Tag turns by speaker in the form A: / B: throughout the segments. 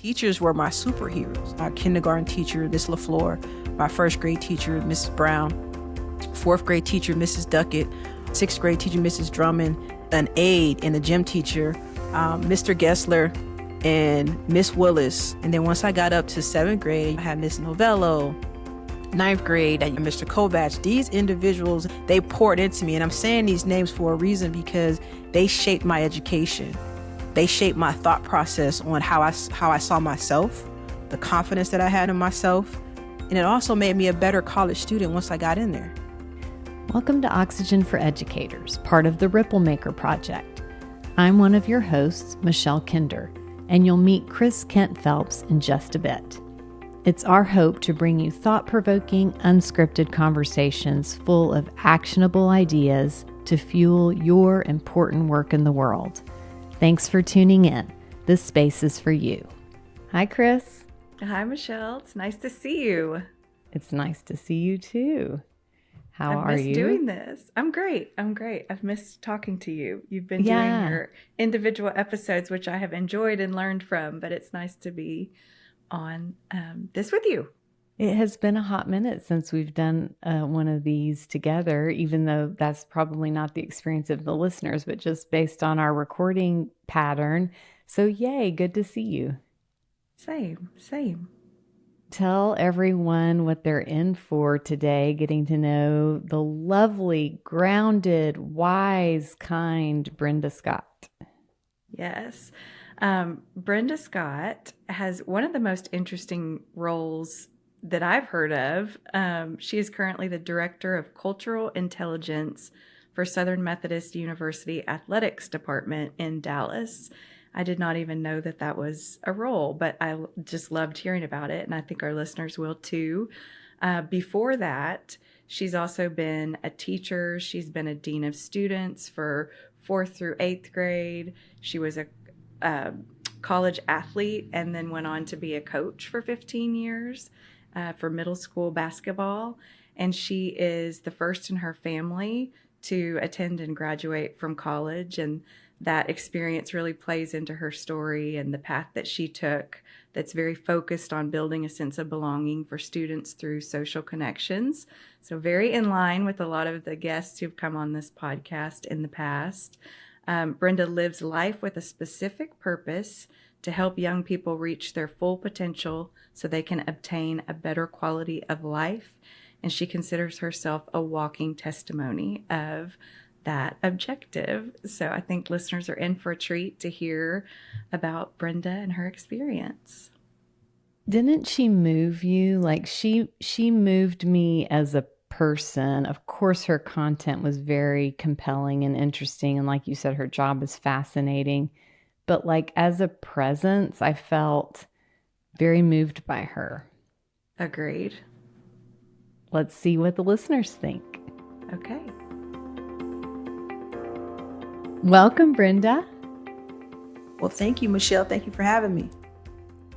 A: Teachers were my superheroes. My kindergarten teacher, Miss LaFleur, my first grade teacher, Mrs. Brown, fourth grade teacher, Mrs. Duckett, sixth grade teacher, Mrs. Drummond, an aide and a gym teacher, Mr. Gessler, and Miss Willis. And then once I got up to seventh grade, I had Miss Novello. Ninth grade, Mr. Kovach. These individuals, they poured into me. And I'm saying these names for a reason because they shaped my education. They shaped my thought process on how I saw myself, the confidence that I had in myself. And it also made me a better college student once I got in there.
B: Welcome to Oxygen for Educators, part of the Ripple Maker Project. I'm one of your hosts, Michelle Kinder, and you'll meet Chris Kent Phelps in just a bit. It's our hope to bring you thought-provoking, unscripted conversations full of actionable ideas to fuel your important work in the world. Thanks for tuning in. This space is for you. Hi, Chris.
C: Hi, Michelle. It's nice to see you.
B: It's nice to see you too. How are you?
C: I've missed doing this. I'm great. I've missed talking to you. You've been doing your individual episodes, which I have enjoyed and learned from, but it's nice to be on this with you.
B: It has been a hot minute since we've done one of these together, even though that's probably not the experience of the listeners, but just based on our recording pattern. So yay, good to see you.
C: Same.
B: Tell everyone what they're in for today, getting to know the lovely, grounded, wise, kind Brenda Scott.
C: Yes. Brenda Scott has one of the most interesting roles that I've heard of. She is currently the Director of Cultural Intelligence for Southern Methodist University Athletics Department in Dallas. I did not even know that was a role, but I just loved hearing about it, and I think our listeners will too. Before that, she's also been a teacher. She's been a dean of students for 4th through 8th grade. She was a college athlete and then went on to be a coach for 15 years for middle school basketball. And she is the first in her family to attend and graduate from college. And that experience really plays into her story and the path that she took that's very focused on building a sense of belonging for students through social connections. So very in line with a lot of the guests who've come on this podcast in the past. Brenda lives life with a specific purpose to help young people reach their full potential so they can obtain a better quality of life. And she considers herself a walking testimony of that objective. So I think listeners are in for a treat to hear about Brenda and her experience.
B: Didn't she move you? Like she moved me as a person. Of course, her content was very compelling and interesting. And like you said, her job is fascinating. But like as a presence, I felt very moved by her.
C: Agreed.
B: Let's see what the listeners think.
C: Okay.
B: Welcome, Brenda.
A: Well, thank you, Michelle. Thank you for having me.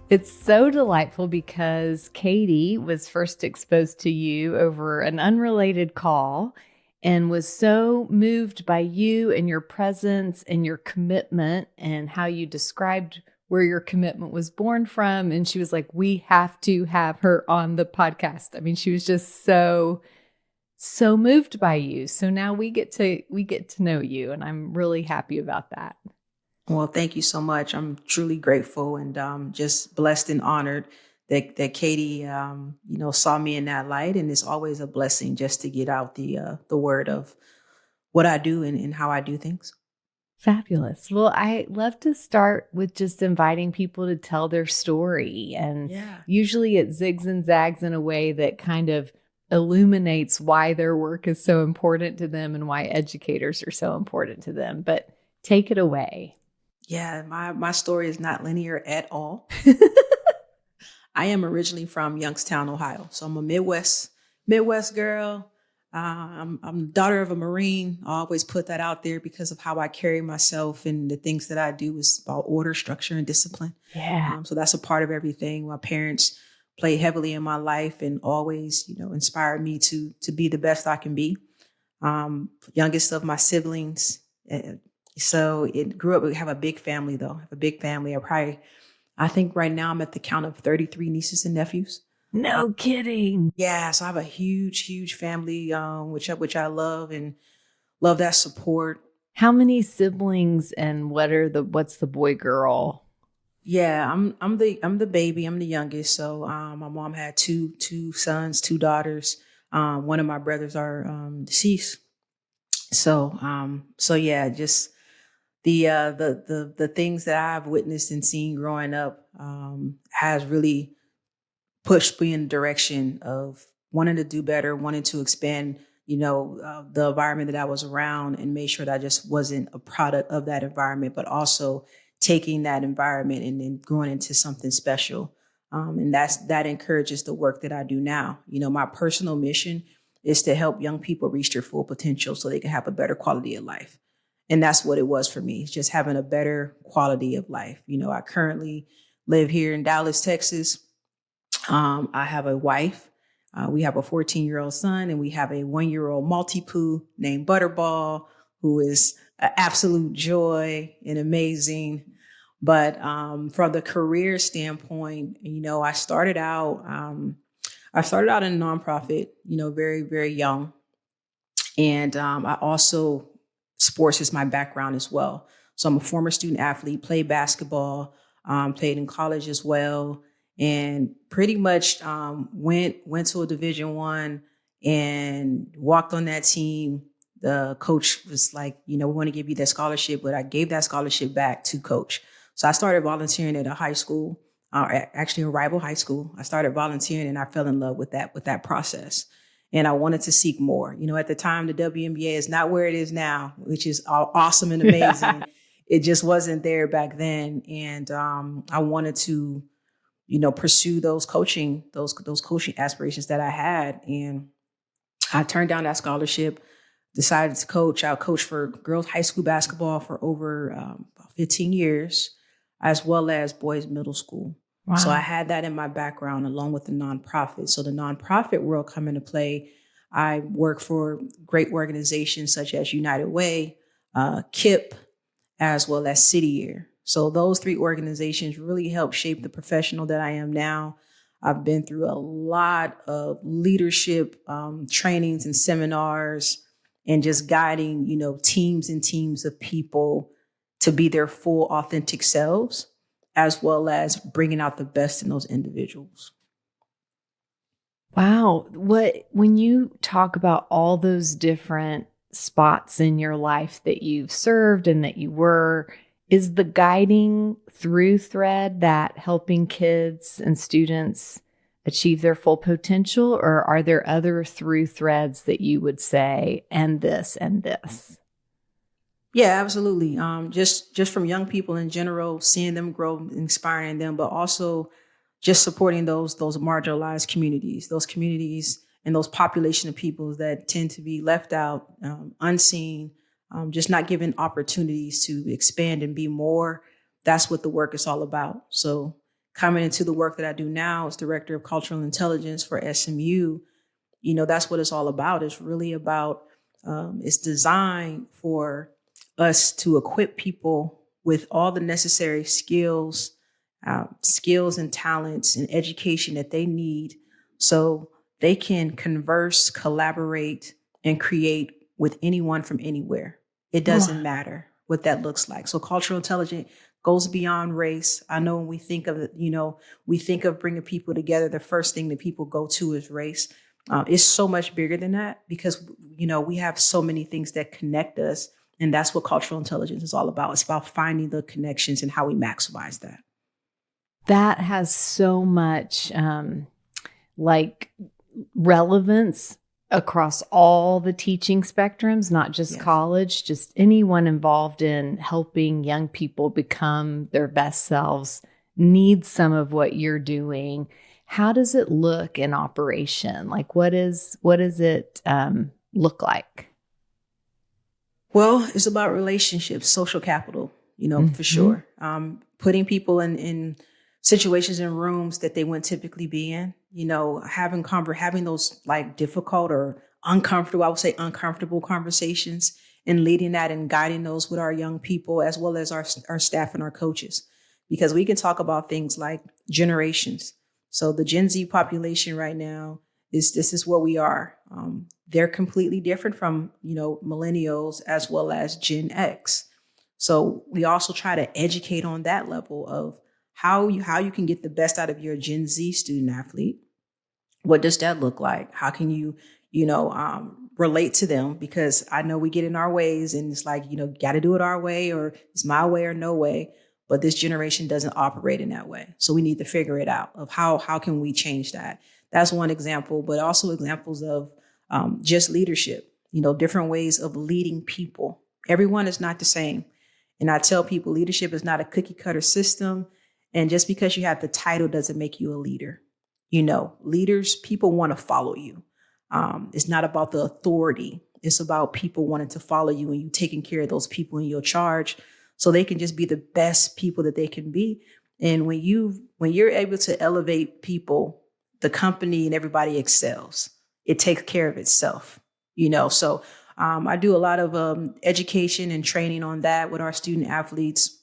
B: It's so delightful because Katie was first exposed to you over an unrelated call and was so moved by you and your presence and your commitment and how you described where your commitment was born from. And she was like, we have to have her on the podcast. I mean, she was just so moved by you. So now we get to know you, and I'm really happy about that.
A: Well, thank you so much. I'm truly grateful and just blessed and honored that Katie, saw me in that light. And it's always a blessing just to get out the word of what I do and how I do things.
B: Fabulous. Well, I love to start with just inviting people to tell their story. And usually it zigs and zags in a way that kind of illuminates why their work is so important to them and why educators are so important to them. But take it away.
A: Yeah, my story is not linear at all. I am originally from Youngstown, Ohio. So I'm a Midwest girl. I'm daughter of a Marine. I always put that out there because of how I carry myself, and the things that I do is about order, structure, and discipline.
B: Yeah.
A: So that's a part of everything. My parents played heavily in my life and always, inspired me to be the best I can be. Youngest of my siblings. So it grew up, we have a big family though. I have a big family. I probably I think right now I'm at the count of 33 nieces and nephews.
B: No kidding.
A: Yeah, so I have a huge family, which I love and love that support.
B: How many siblings and what's the boy girl?
A: Yeah, I'm the baby. I'm the youngest. So my mom had two sons, two daughters. One of my brothers are deceased. So yeah, just the things that I've witnessed and seen growing up has really pushed me in the direction of wanting to do better, wanting to expand, the environment that I was around, and make sure that I just wasn't a product of that environment, but also taking that environment and then growing into something special. And that encourages the work that I do now. My personal mission is to help young people reach their full potential so they can have a better quality of life. And that's what it was for me, just having a better quality of life. I currently live here in Dallas, Texas. I have a wife. We have a 14-year-old son, and we have a 1-year-old Maltipoo named Butterball, who is an absolute joy and amazing. But from the career standpoint, I started out in a nonprofit, very, very young. And I also, sports is my background as well. So I'm a former student athlete, played basketball, played in college as well, and pretty much went to a Division I and walked on that team. The coach was like, we want to give you that scholarship, but I gave that scholarship back to coach. So I started volunteering at a high school, actually a rival high school. I started volunteering and I fell in love with that process. And I wanted to seek more. At the time, the WNBA is not where it is now, which is awesome and amazing. It just wasn't there back then. And I wanted to, pursue those coaching aspirations that I had. And I turned down that scholarship, decided to coach. I coached for girls high school basketball for over 15 years, as well as boys middle school. Wow. So I had that in my background along with the nonprofit. So the nonprofit world come into play. I work for great organizations such as United Way, KIP, as well as City Year. So those three organizations really helped shape the professional that I am now. I've been through a lot of leadership trainings and seminars and just guiding, teams and teams of people to be their full authentic selves, as well as bringing out the best in those individuals.
B: Wow. When you talk about all those different spots in your life that you've served and that you were, is the guiding through thread that helping kids and students achieve their full potential, or are there other through threads that you would say, and this and this?
A: Yeah, absolutely. Just from young people in general, seeing them grow, inspiring them, but also just supporting those marginalized communities, those communities and those population of peoples that tend to be left out, unseen, just not given opportunities to expand and be more. That's what the work is all about. So coming into the work that I do now as Director of Cultural Intelligence for SMU, that's what it's all about. It's really about, it's designed for us to equip people with all the necessary skills and talents and education that they need so they can converse, collaborate, and create with anyone from anywhere. It doesn't matter what that looks like. So cultural intelligence goes beyond race. I know when we think of it, we think of bringing people together, the first thing that people go to is race. It's so much bigger than that because, we have so many things that connect us. And that's what cultural intelligence is all about. It's about finding the connections and how we maximize that.
B: That has so much relevance across all the teaching spectrums, not just college, just anyone involved in helping young people become their best selves needs some of what you're doing. How does it look in operation? What does it look like?
A: Well, it's about relationships, social capital, for sure. Putting people in situations and rooms that they wouldn't typically be in, having those difficult or uncomfortable, I would say uncomfortable conversations and leading that and guiding those with our young people as well as our staff and our coaches. because we can talk about things like generations. So the Gen Z population right now this is where we are. They're completely different from, millennials as well as Gen X. So we also try to educate on that level of how you can get the best out of your Gen Z student athlete. What does that look like? How can you, relate to them? Because I know we get in our ways and it's like, got to do it our way, or it's my way or no way. But this generation doesn't operate in that way. So we need to figure it out of how can we change that? That's one example, but also examples of just leadership, different ways of leading people. Everyone is not the same. And I tell people leadership is not a cookie cutter system. And just because you have the title doesn't make you a leader. Leaders, people want to follow you. It's not about the authority. It's about people wanting to follow you and you taking care of those people in your charge so they can just be the best people that they can be. And when you're able to elevate people, the company and everybody excels. It takes care of itself, So I do a lot of education and training on that with our student athletes.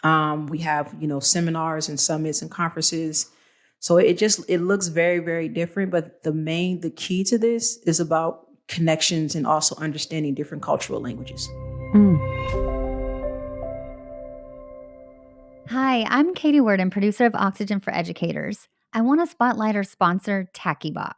A: We have, seminars and summits and conferences. So it looks very, very different. But the key to this is about connections and also understanding different cultural languages.
D: Hi, I'm Katie Worden, producer of Oxygen for Educators. I want to spotlight our sponsor, TackyBox.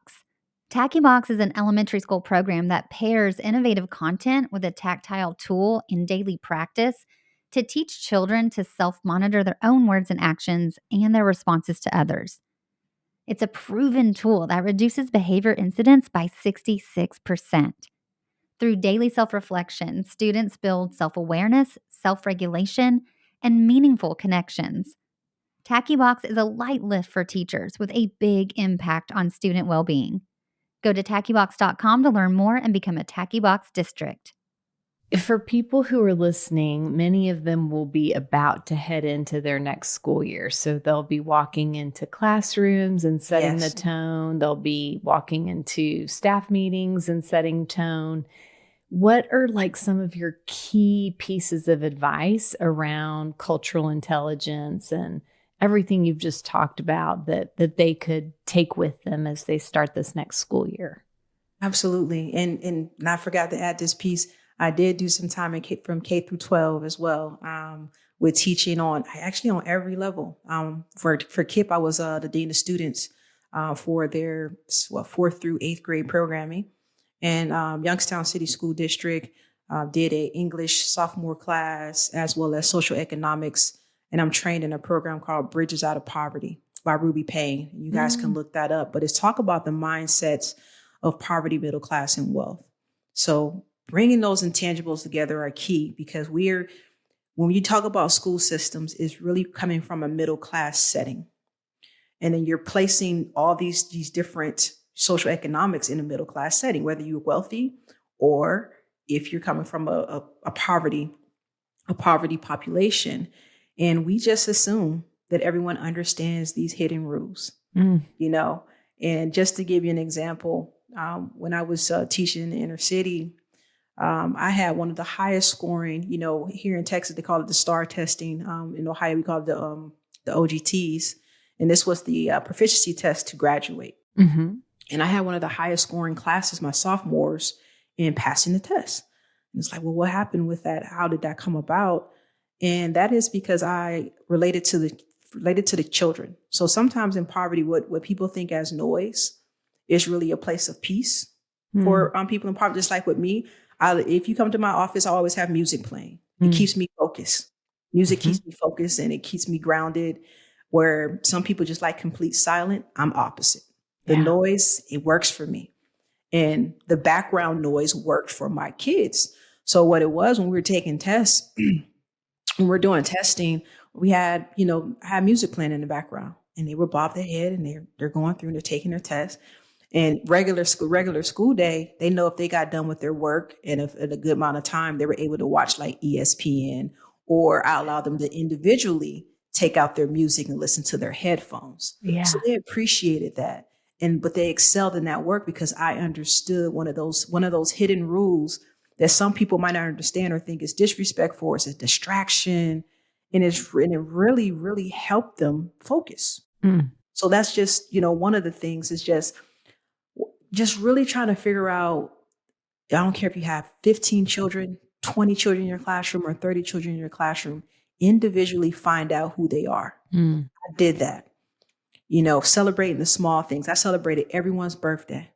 D: TackyBox is an elementary school program that pairs innovative content with a tactile tool in daily practice to teach children to self-monitor their own words and actions and their responses to others. It's a proven tool that reduces behavior incidents by 66%. Through daily self-reflection, students build self-awareness, self-regulation, and meaningful connections. TackyBox is a light lift for teachers with a big impact on student well-being. Go to tackybox.com to learn more and become a TackyBox district.
B: For people who are listening, many of them will be about to head into their next school year. So they'll be walking into classrooms and setting the tone. They'll be walking into staff meetings and setting tone. What are some of your key pieces of advice around cultural intelligence and everything you've just talked about that they could take with them as they start this next school year?
A: Absolutely. And I forgot to add this piece. I did do some time from K through 12 as well, with teaching on every level. For KIPP, I was the dean of students for their 4th through 8th grade programming. And Youngstown City School District did a English sophomore class as well as social economics. And I'm trained in a program called Bridges Out of Poverty by Ruby Payne. You guys can look that up, but it's talk about the mindsets of poverty, middle class, and wealth. So bringing those intangibles together are key because when you talk about school systems, it's really coming from a middle class setting. And then you're placing all these different social economics in a middle class setting, whether you're wealthy or if you're coming from a poverty population. And we just assume that everyone understands these hidden rules, And just to give you an example, when I was teaching in the inner city, I had one of the highest scoring, here in Texas, they call it the STAR testing. In Ohio, we call it the OGTs. And this was the proficiency test to graduate.
B: Mm-hmm.
A: And I had one of the highest scoring classes, my sophomores, in passing the test. And it's like, well, what happened with that? How did that come about? And that is because I related to the children. So sometimes in poverty, what people think as noise is really a place of peace for people in poverty. Just like with me, if you come to my office, I always have music playing. It keeps me focused. Music keeps me focused and it keeps me grounded. Where some people just like complete silent, I'm opposite. The noise, it works for me. And the background noise worked for my kids. So what it was when we were taking tests, when we're doing testing, we had, had music playing in the background and they would bob their head and they're going through and they're taking their test. And regular school day, they know if they got done with their work and if in a good amount of time, they were able to watch like ESPN, or I allowed them to individually take out their music and listen to their headphones.
B: Yeah.
A: So they appreciated that. But they excelled in that work because I understood one of those hidden rules that some people might not understand or think is disrespectful, or it's a distraction. and it really, really helped them focus.
B: Mm.
A: So that's just, one of the things is just really trying to figure out, I don't care if you have 15 children, 20 children in your classroom, or 30 children in your classroom, individually find out who they are.
B: Mm.
A: I did that, celebrating the small things. I celebrated everyone's birthday.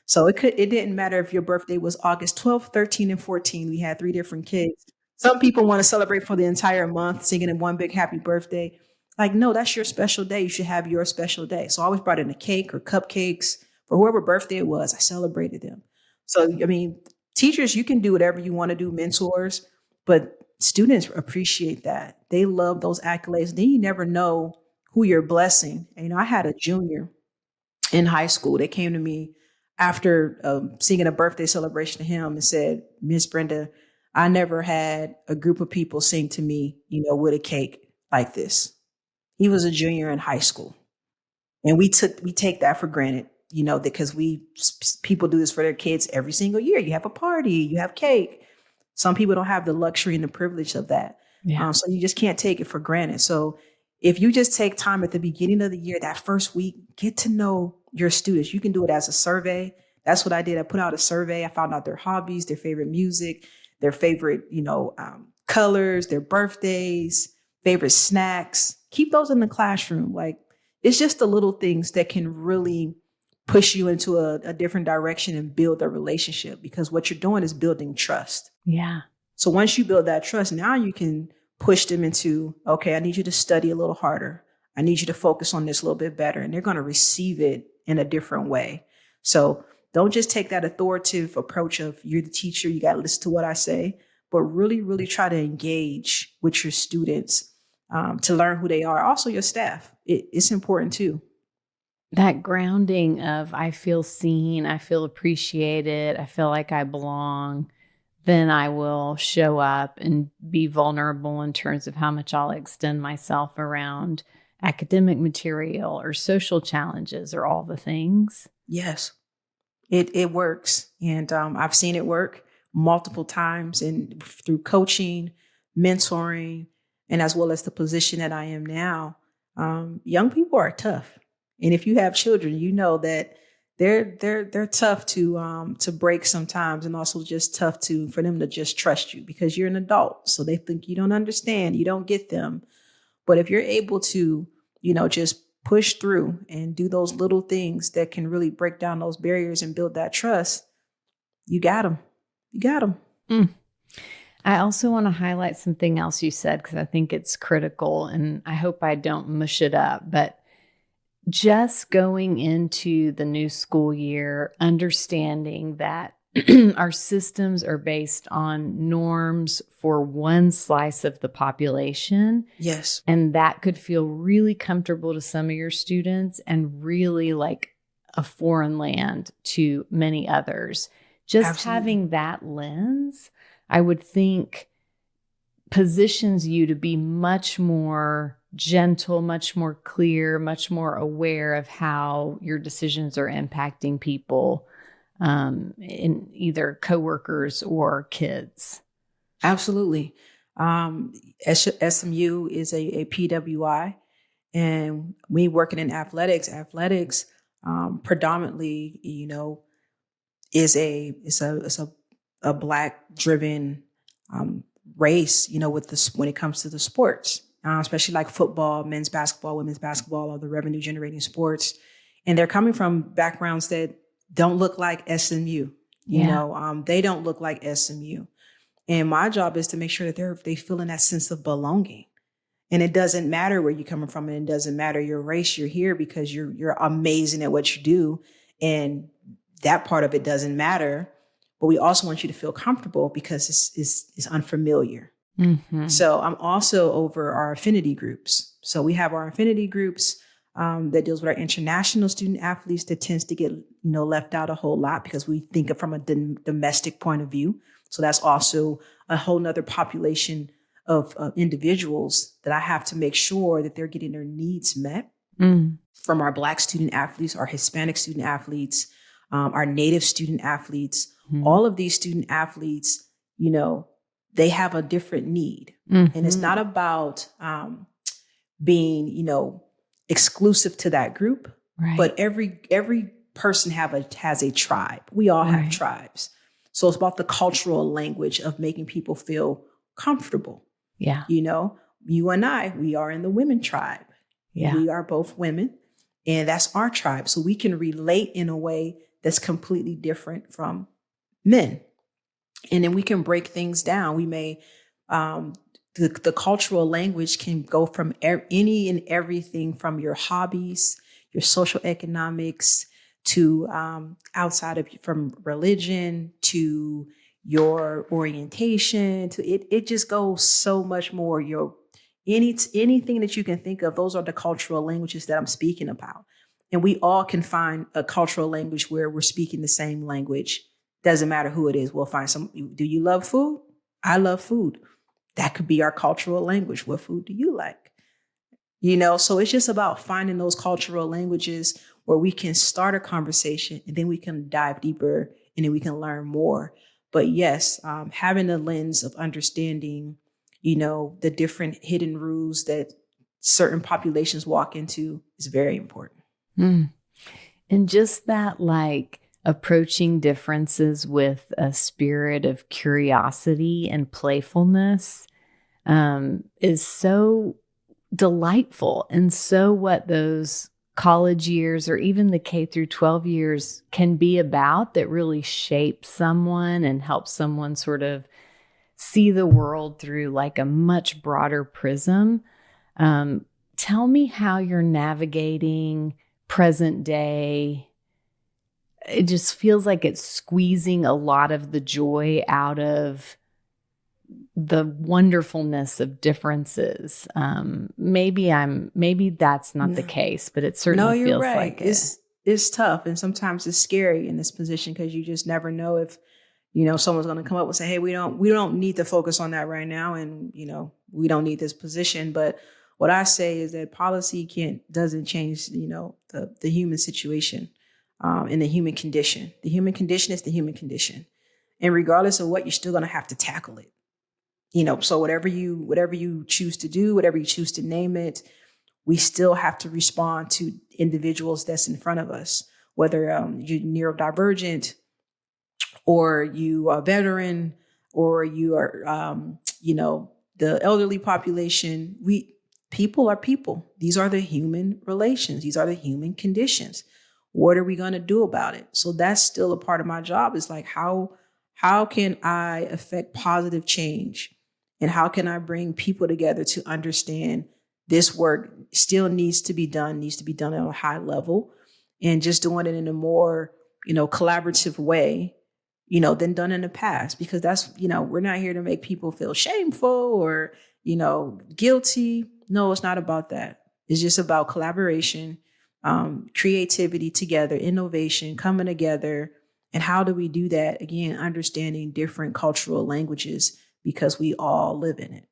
A: So it didn't matter if your birthday was August 12th, 13, and 14. We had 3 different kids. Some people want to celebrate for the entire month, singing in one big happy birthday. Like, no, that's your special day. You should have your special day. So I always brought in a cake or cupcakes for whoever birthday it was. I celebrated them. So, I mean, teachers, you can do whatever you want to do, mentors, but students appreciate that. They love those accolades. Then you never know who you're blessing. And, I had a junior in high school that came to me after singing a birthday celebration to him and said, Miss Brenda, I never had a group of people sing to me, with a cake like this. He was a junior in high school. And we take that for granted, because people do this for their kids every single year. You have a party, you have cake. Some people don't have the luxury and the privilege of that.
B: Yeah.
A: So you just can't take it for granted. So if you just take time at the beginning of the year, that first week, get to know your students. You can do it as a survey. That's what I did. I put out a survey. I found out their hobbies, their favorite music, their favorite, colors, their birthdays, favorite snacks. Keep those in the classroom. Like, it's just the little things that can really push you into a different direction and build a relationship, because what you're doing is building trust.
B: Yeah.
A: So once you build that trust, now you can push them into, okay, I need you to study a little harder. I need you to focus on this a little bit better. And they're going to receive it in a different way. So don't just take that authoritative approach of, you're the teacher, you got to listen to what I say, but really, really try to engage with your students to learn who they are. Also your staff. It's important too.
B: That grounding of, I feel seen, I feel appreciated, I feel like I belong, then I will show up and be vulnerable in terms of how much I'll extend myself around academic material or social challenges or all the things.
A: Yes, it works. And I've seen it work multiple times, and through coaching, mentoring, and as well as the position that I am now. Young people are tough. And if you have children, you know that they're tough to break sometimes, and also just tough for them to just trust you, because you're an adult. So they think you don't understand, you don't get them. But if you're able to, just push through and do those little things that can really break down those barriers and build that trust, you got them. You got them.
B: Mm. I also want to highlight something else you said, because I think it's critical, and I hope I don't mush it up, but just going into the new school year, understanding that our systems are based on norms for one slice of the population.
A: Yes.
B: And that could feel really comfortable to some of your students and really like a foreign land to many others. Just
A: Absolutely.
B: having that lens, I would think, positions you to be much more gentle, much more clear, much more aware of how your decisions are impacting people, in either coworkers or kids.
A: Absolutely. SMU is a PWI, and we working in athletics. Athletics predominantly, is a Black driven race, when it comes to the sports, especially like football, men's basketball, women's basketball, all the revenue generating sports. And they're coming from backgrounds that don't look like SMU. They don't look like SMU. And my job is to make sure that they feeling that sense of belonging. And it doesn't matter where you're coming from, and it doesn't matter your race. You're here because you're amazing at what you do. And that part of it doesn't matter. But we also want you to feel comfortable, because it's unfamiliar.
B: Mm-hmm.
A: So I'm also over our affinity groups. So we have our affinity groups that deals with our international student athletes that tends to get, left out a whole lot, because we think of from a domestic point of view. So that's also a whole nother population of individuals that I have to make sure that they're getting their needs met. From our Black student athletes, our Hispanic student athletes, our Native student athletes. All of these student athletes, they have a different need. And it's not about being, exclusive to that group,
B: Right.
A: but every person has a tribe. We all have
B: Right.
A: tribes. So it's about the cultural language of making people feel comfortable.
B: Yeah.
A: You and I, we are in the women tribe.
B: Yeah.
A: We are both women, and that's our tribe. So we can relate in a way that's completely different from men. And then we can break things down. We may, the cultural language can go from any and everything from your hobbies, your social economics, to outside of from religion, to your orientation, to it just goes so much more. Anything that you can think of, those are the cultural languages that I'm speaking about. And we all can find a cultural language where we're speaking the same language. Doesn't matter who it is. We'll find some. Do you love food? I love food. That could be our cultural language. What food do you like? So it's just about finding those cultural languages where we can start a conversation and then we can dive deeper and then we can learn more. But yes, having a lens of understanding, the different hidden rules that certain populations walk into is very important.
B: And just that, like, approaching differences with a spirit of curiosity and playfulness is so delightful, and so what those college years or even the K through 12 years can be about, that really shapes someone and helps someone sort of see the world through like a much broader prism. Tell me how you're navigating present day. It just feels like it's squeezing a lot of the joy out of the wonderfulness of differences. Maybe that's not the case, but it certainly
A: you're
B: feels
A: right.
B: like it.
A: It's tough, and sometimes it's scary in this position because you just never know if someone's going to come up and say, "Hey, we don't need to focus on that right now, and we don't need this position." But what I say is that policy doesn't change the human situation and the human condition. The human condition is the human condition, and regardless of what, you're still going to have to tackle it. So whatever you choose to do, whatever you choose to name it, we still have to respond to individuals that's in front of us, whether you're neurodivergent or you are a veteran or you are, the elderly population. People are people. These are the human relations. These are the human conditions. What are we going to do about it? So that's still a part of my job, is like, how can I affect positive change? And how can I bring people together to understand this work still needs to be done at a high level, and just doing it in a more, collaborative way, than done in the past, because that's, we're not here to make people feel shameful or, guilty. No, it's not about that. It's just about collaboration, creativity together, innovation, coming together. And how do we do that? Again, understanding different cultural languages, because we all live in it.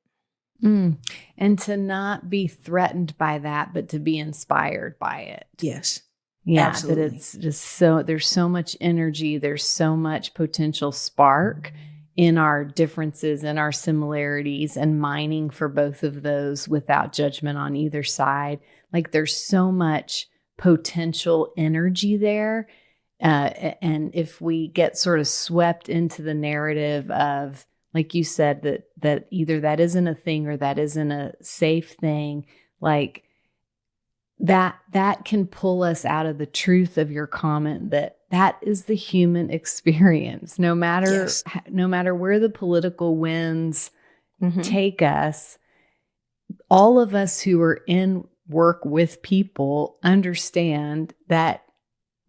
B: And to not be threatened by that, but to be inspired by it.
A: Yes.
B: Yeah,
A: absolutely.
B: that it's just there's so much energy, there's so much potential spark in our differences and our similarities, and mining for both of those without judgment on either side. Like, there's so much potential energy there. And if we get sort of swept into the narrative of, like you said, that either that isn't a thing or that isn't a safe thing, like that can pull us out of the truth of your comment that is the human experience. No matter where the political winds take us, all of us who are in work with people understand that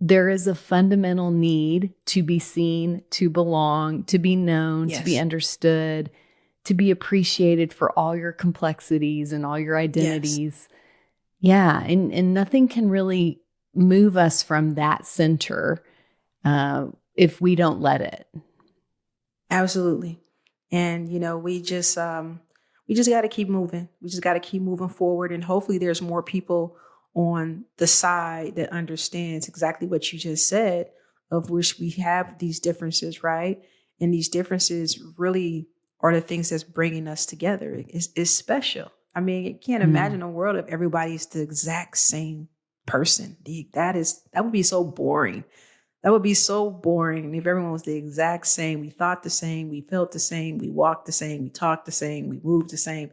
B: there is a fundamental need to be seen, to belong, to be known, to be understood, to be appreciated for all your complexities and all your identities. Yeah. And nothing can really move us from that center if we don't let it.
A: Absolutely. And, we just got to keep moving. We just got to keep moving forward. And hopefully there's more people on the side that understands exactly what you just said, of which we have these differences, right? And these differences really are the things that's bringing us together. It's special. I mean, you can't imagine a world if everybody's the exact same person. That would be so boring. That would be so boring if everyone was the exact same. We thought the same, we felt the same, we walked the same, we talked the same, we moved the same.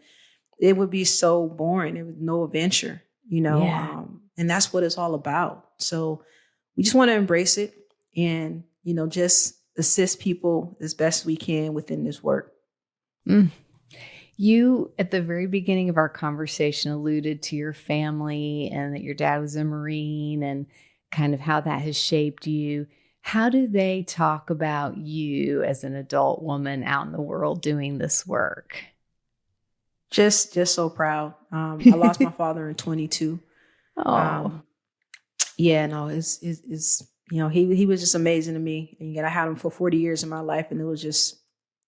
A: It would be so boring. It was no adventure,
B: Yeah.
A: And that's what it's all about. So we just want to embrace it and, just assist people as best we can within this work.
B: Mm. You, at the very beginning of our conversation, alluded to your family and that your dad was a Marine and kind of how that has shaped you. How do they talk about you as an adult woman out in the world doing this work?
A: Just so proud. I lost my father in 22.
B: Oh,
A: Yeah, no, he was just amazing to me. And yet I had him for 40 years in my life and it was just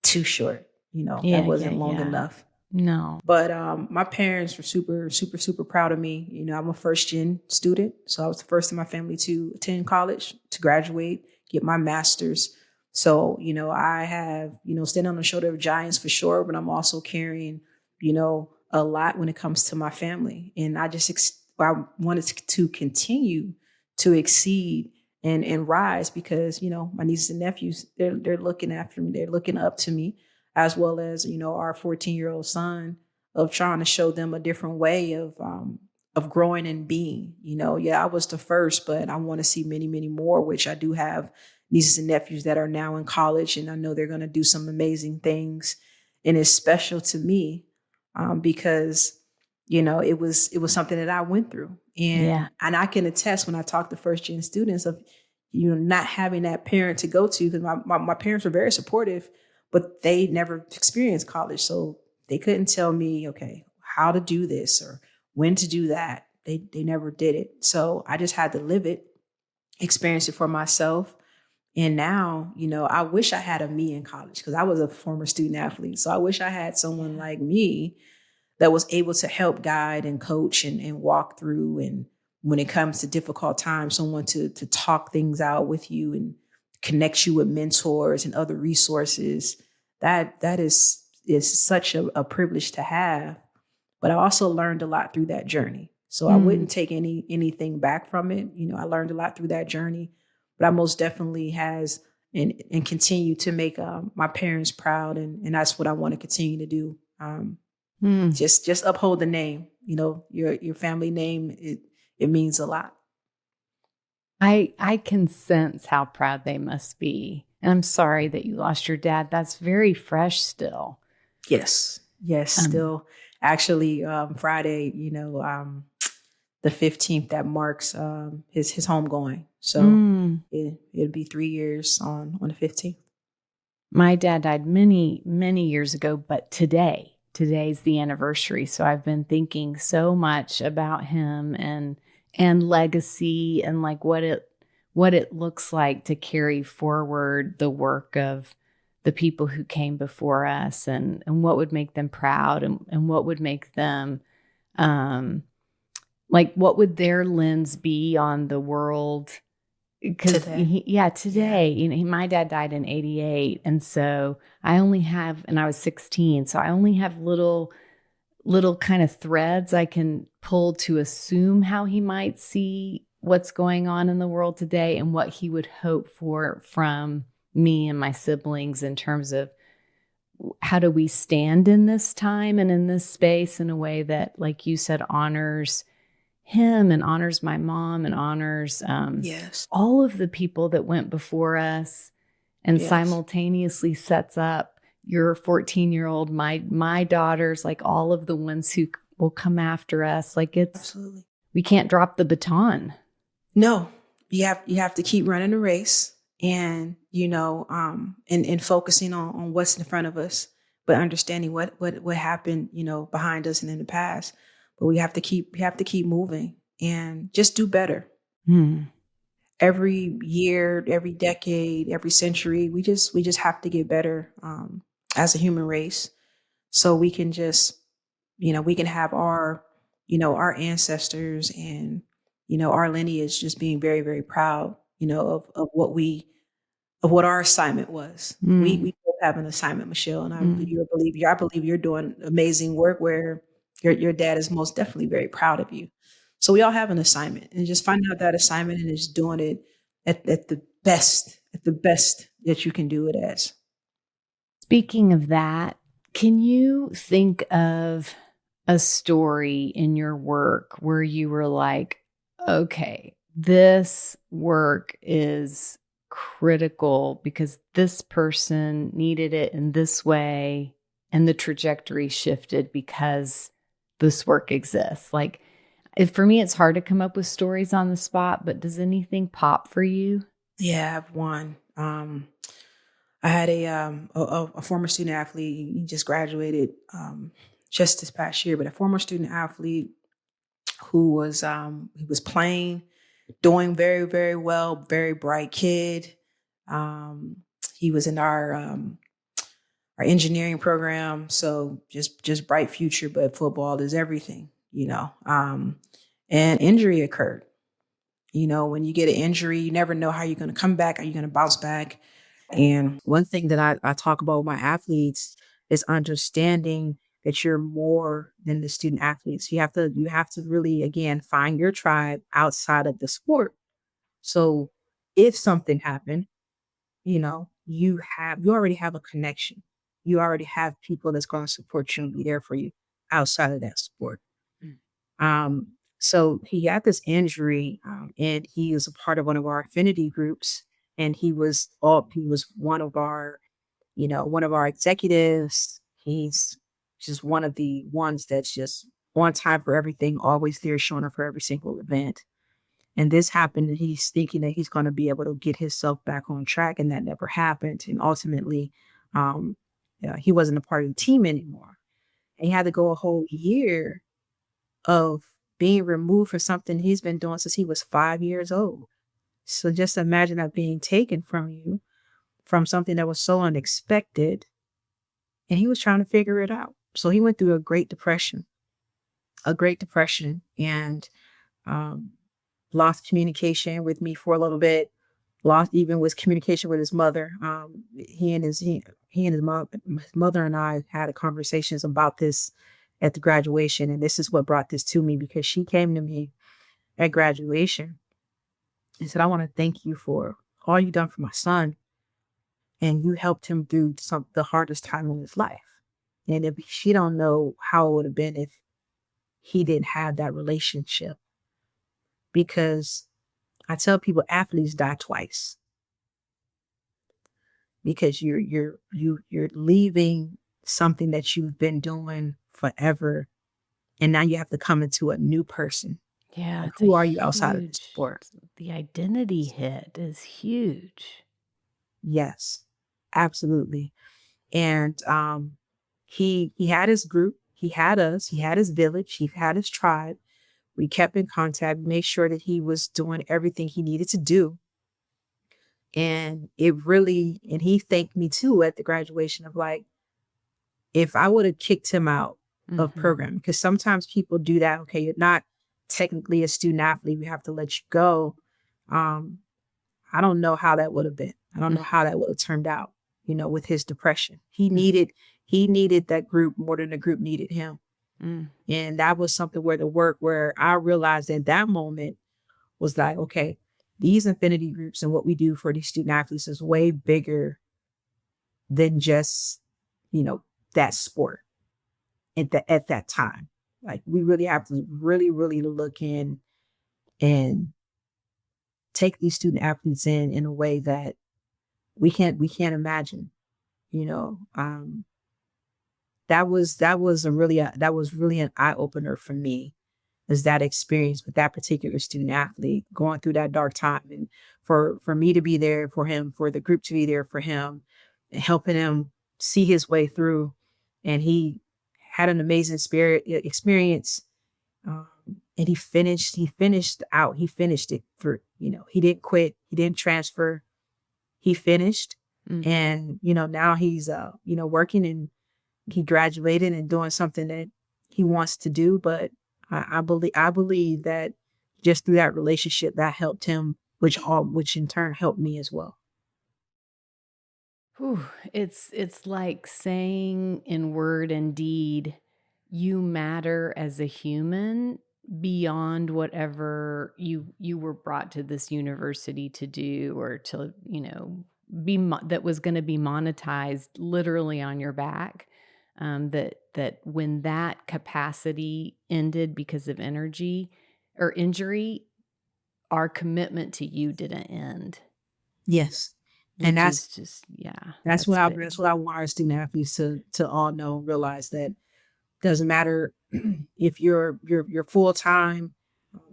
A: too short. That wasn't long enough.
B: No.
A: But my parents were super, super, super proud of me. I'm a first gen student. So I was the first in my family to attend college, to graduate, get my master's. So, I have, standing on the shoulder of giants for sure, but I'm also carrying, a lot when it comes to my family. And I wanted to continue to exceed and rise because, my nieces and nephews, they're looking after me. They're looking up to me, as well as, our 14-year-old son, of trying to show them a different way of growing and being. I was the first, but I want to see many, many more, which I do have nieces and nephews that are now in college, and I know they're going to do some amazing things. And it's special to me because, it was something that I went through. And I can attest when I talk to first gen students of, not having that parent to go to, because my parents were very supportive, but they never experienced college. So they couldn't tell me, okay, how to do this or when to do that. They never did it. So I just had to live it, experience it for myself. And now, I wish I had a me in college because I was a former student athlete. So I wish I had someone like me that was able to help guide and coach and walk through. And when it comes to difficult times, someone to talk things out with you and connect you with mentors and other resources. That is such a privilege to have. But I also learned a lot through that journey. So I wouldn't take anything back from it. I learned a lot through that journey, but I most definitely has and continue to make my parents proud. And that's what I want to continue to do. Just uphold the name, your family name. It means a lot.
B: I can sense how proud they must be. And I'm sorry that you lost your dad. That's very fresh still.
A: Yes. Still. Actually, Friday, the 15th, that marks his homegoing. So it'll be 3 years on the 15th.
B: My dad died many, many years ago, but today's the anniversary. So I've been thinking so much about him and legacy and like what it looks like to carry forward the work of the people who came before us and what would make them proud and what would make them like what would their lens be on the world. Because today, my dad died in 88. And so I only have, and I was 16. So I only have little kind of threads I can pull to assume how he might see what's going on in the world today and what he would hope for from me and my siblings in terms of how do we stand in this time and in this space in a way that, like you said, honors him and honors my mom and honors all of the people that went before us and simultaneously sets up your 14-year-old, my daughters, like all of the ones who will come after us. Like
A: Absolutely.
B: We can't drop the baton.
A: No, you have to keep running the race and, and focusing on what's in front of us, but understanding what happened, behind us and in the past. But we have to keep moving and just do better. Every year, every decade, every century, we just have to get better as a human race, so we can just, we can have our, our ancestors and, our lineage just being very, very proud, of what our assignment was. We have an assignment, Michelle, and
B: Mm.
A: I believe you're doing amazing work where your dad is most definitely very proud of you. So we all have an assignment, and just finding out that assignment and just doing it at the best that you can do it as.
B: Speaking of that, can you think of a story in your work where you were like, okay, this work is critical because this person needed it in this way and the trajectory shifted because this work exists? Like, for me, it's hard to come up with stories on the spot, but does anything pop for you?
A: Yeah, I have one. I had a former student athlete. He just graduated just this past year, but a former student athlete who was he was playing, doing very very well, very bright kid. Um, he was in our engineering program, so just bright future. But football is everything, you know. And injury occurred. You know, when you get an injury, you never know how you're going to come back. Are you going to bounce back? And one thing that I talk about with my athletes is understanding that you're more than the student athletes. You have to really again find your tribe outside of the sport. So if something happened, you already have a connection. You already have people that's going to support you and be there for you outside of that sport. Um, so he had this injury, and he was a part of one of our affinity groups, and he was one of our executives. He's just one of the ones that's just on time for everything, always there, showing up for every single event. And this happened, and he's thinking that he's going to be able to get himself back on track, and that never happened. And ultimately, um, he wasn't a part of the team anymore. And he had to go a whole year of being removed for something he's been doing since he was 5 years old. So just imagine that being taken from you from something that was so unexpected, and he was trying to figure it out. So he went through a Great Depression, and um, lost communication with me for a little bit. Lost even with communication with his mother. He and his mother and I had a conversations about this at the graduation, and this is what brought this to me because she came to me at graduation and said, "I want to thank you for all you done for my son, and you helped him through the hardest time in his life." And if she don't know how it would have been if he didn't have that relationship, because I tell people athletes die twice because you're leaving something that you've been doing forever, and now you have to come into a new person.
B: Yeah,
A: Like,
B: it's a
A: who are you outside of the
B: huge,
A: sport?
B: the identity hit is huge.
A: Yes, absolutely. And he had his group, he had us, he had his village, he had his tribe. We kept in contact, made sure that he was doing everything he needed to do. And he thanked me too at the graduation of like, if I would have kicked him out of
B: Mhm.
A: program, because sometimes people do that. Okay, you're not technically a student athlete, we have to let you go. Um, I don't know how that would have been. I don't know
B: Mm,
A: how that would have turned out, with his depression.
B: mm,
A: He needed that group more than the group needed him.
B: mm.
A: And that was something where I realized at that moment was like, okay, these affinity groups and what we do for these student athletes is way bigger than just, you know, that sport at that time. Like we really have to really, really look in and take these student athletes in a way that we can't imagine, you know. That was really an eye opener for me, is that experience with that particular student athlete going through that dark time, and for me to be there for him, for the group to be there for him, and helping him see his way through. And he had an amazing experience. um, and he finished it through. He didn't quit, he didn't transfer, he finished.
B: Mm.
A: And now he's working, and he graduated and doing something that he wants to do. But I believe that just through that relationship that helped him, which in turn helped me as well.
B: Whew, it's like saying in word and deed, you matter as a human beyond whatever you were brought to this university to do or to, that was going to be monetized literally on your back. That when that capacity ended because of energy or injury, our commitment to you didn't end,
A: Yes. And
B: which is just, yeah, that's
A: that's
B: big.
A: what I want our student athletes to all know, realize that doesn't matter if you're full time,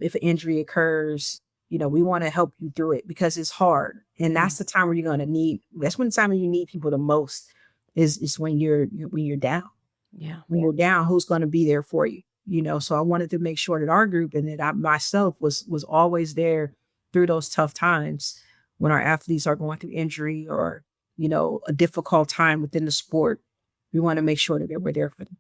A: if an injury occurs, we want to help you through it because it's hard. And
B: Mm,
A: that's the time where you're gonna need that's when the time when you need people the most is when you're down.
B: yeah.
A: When you're down, who's gonna be there for you? So I wanted to make sure that our group and that I myself was always there through those tough times when our athletes are going through injury or, a difficult time within the sport. We want to make sure that we're there for them.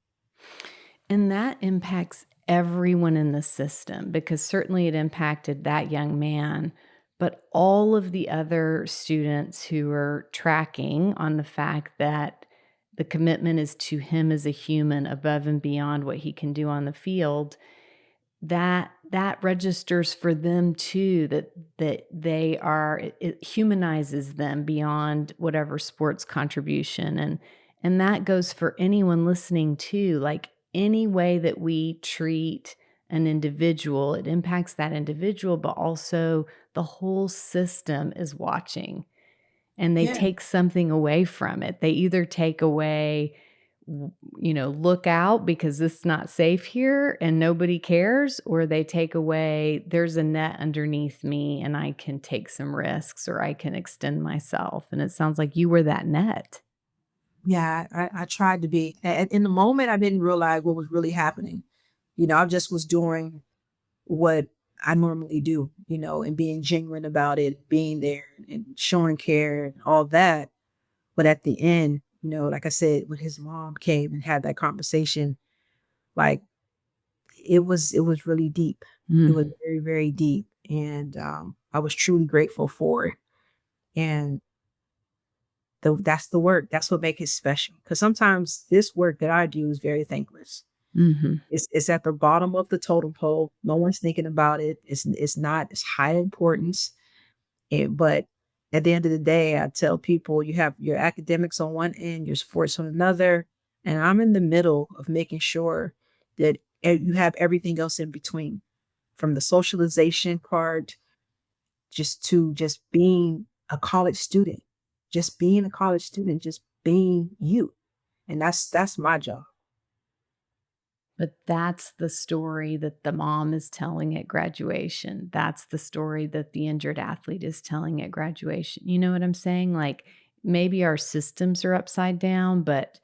B: And that impacts everyone in the system because certainly it impacted that young man, but all of the other students who are tracking on the fact that the commitment is to him as a human above and beyond what he can do on the field, that registers for them too, that they are, it humanizes them beyond whatever sports contribution. And that goes for anyone listening too. Like any way that we treat an individual, it impacts that individual, but also the whole system is watching and they
A: Yeah.
B: take something away from it. They either take away, look out because this is not safe here and nobody cares, or they take away, there's a net underneath me and I can take some risks or I can extend myself. And it sounds like you were that net.
A: Yeah, I tried to be. And in the moment, I didn't realize what was really happening. I just was doing what I normally do, and being genuine about it, being there and showing care and all that. But at the end, like I said, when his mom came and had that conversation, like it was really deep. It was
B: Mm,
A: very, very deep. And I was truly grateful for it. And that's the work. That's what makes it special. Because sometimes this work that I do is very thankless.
B: mhm.
A: It's at the bottom of the totem pole. No one's thinking about it. It's not it's high importance. But at the end of the day, I tell people you have your academics on one end, your sports on another, and I'm in the middle of making sure that you have everything else in between, from the socialization part just to just being a college student, just being a college student, just being you, and that's my job.
B: But that's the story that the mom is telling at graduation. That's the story that the injured athlete is telling at graduation. You know what I'm saying? Like maybe our systems are upside down, but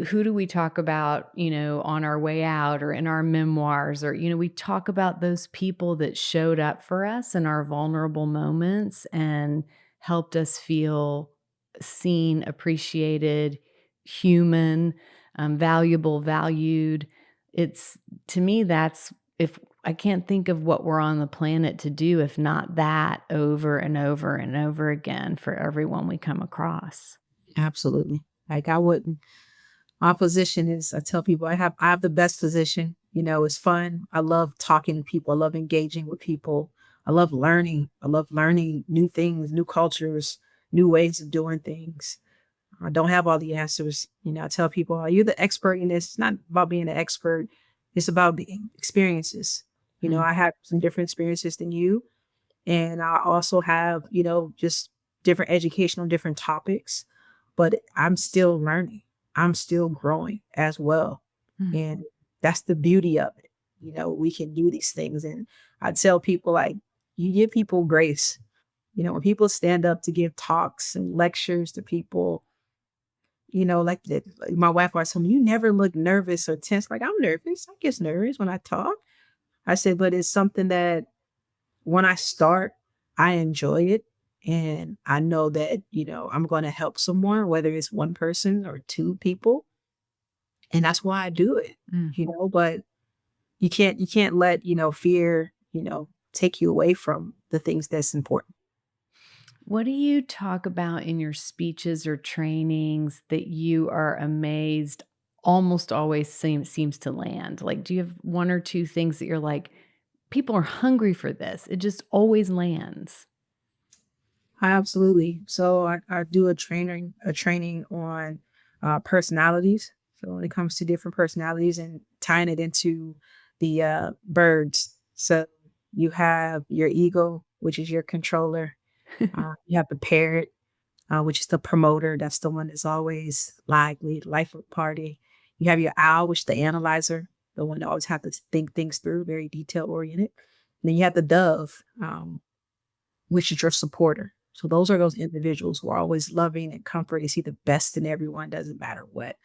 B: who do we talk about, on our way out or in our memoirs or, we talk about those people that showed up for us in our vulnerable moments and helped us feel seen, appreciated, human, valuable, valued. It's to me, that's if I can't think of what we're on the planet to do, if not that over and over and over again for everyone we come across.
A: Absolutely. Like I wouldn't. My position is, I tell people I have the best position. It's fun. I love talking to people. I love engaging with people. I love learning. I love learning new things, new cultures, new ways of doing things. I don't have all the answers. I tell people, are you the expert in this? It's not about being an expert. It's about being experiences.
B: Mm,
A: I have some different experiences than you. And I also have, just different educational, different topics, but I'm still learning. I'm still growing as well.
B: mm.
A: And that's the beauty of it. We can do these things. And I tell people, like, you give people grace. When people stand up to give talks and lectures to people, like that, like my wife always told me, you never look nervous or tense. Like, I'm nervous. I get nervous when I talk. I said, but it's something that when I start, I enjoy it. And I know that, I'm going to help someone, whether it's one person or two people. And that's why I do it,
B: Mm.
A: but you can't let, fear, take you away from the things that's important.
B: What do you talk about in your speeches or trainings that you are amazed almost always seems to land? Like, do you have one or two things that you're like, people are hungry for this? It just always lands.
A: Absolutely. So I do a training on personalities. So when it comes to different personalities and tying it into the birds. So you have your ego, which is your controller. You have the parrot, which is the promoter. That's the one that's always lively, life of the party. You have your owl, which is the analyzer, the one that always have to think things through, very detail oriented. And then you have the dove, which is your supporter. So those are those individuals who are always loving and comfort. They see the best in everyone, doesn't matter what.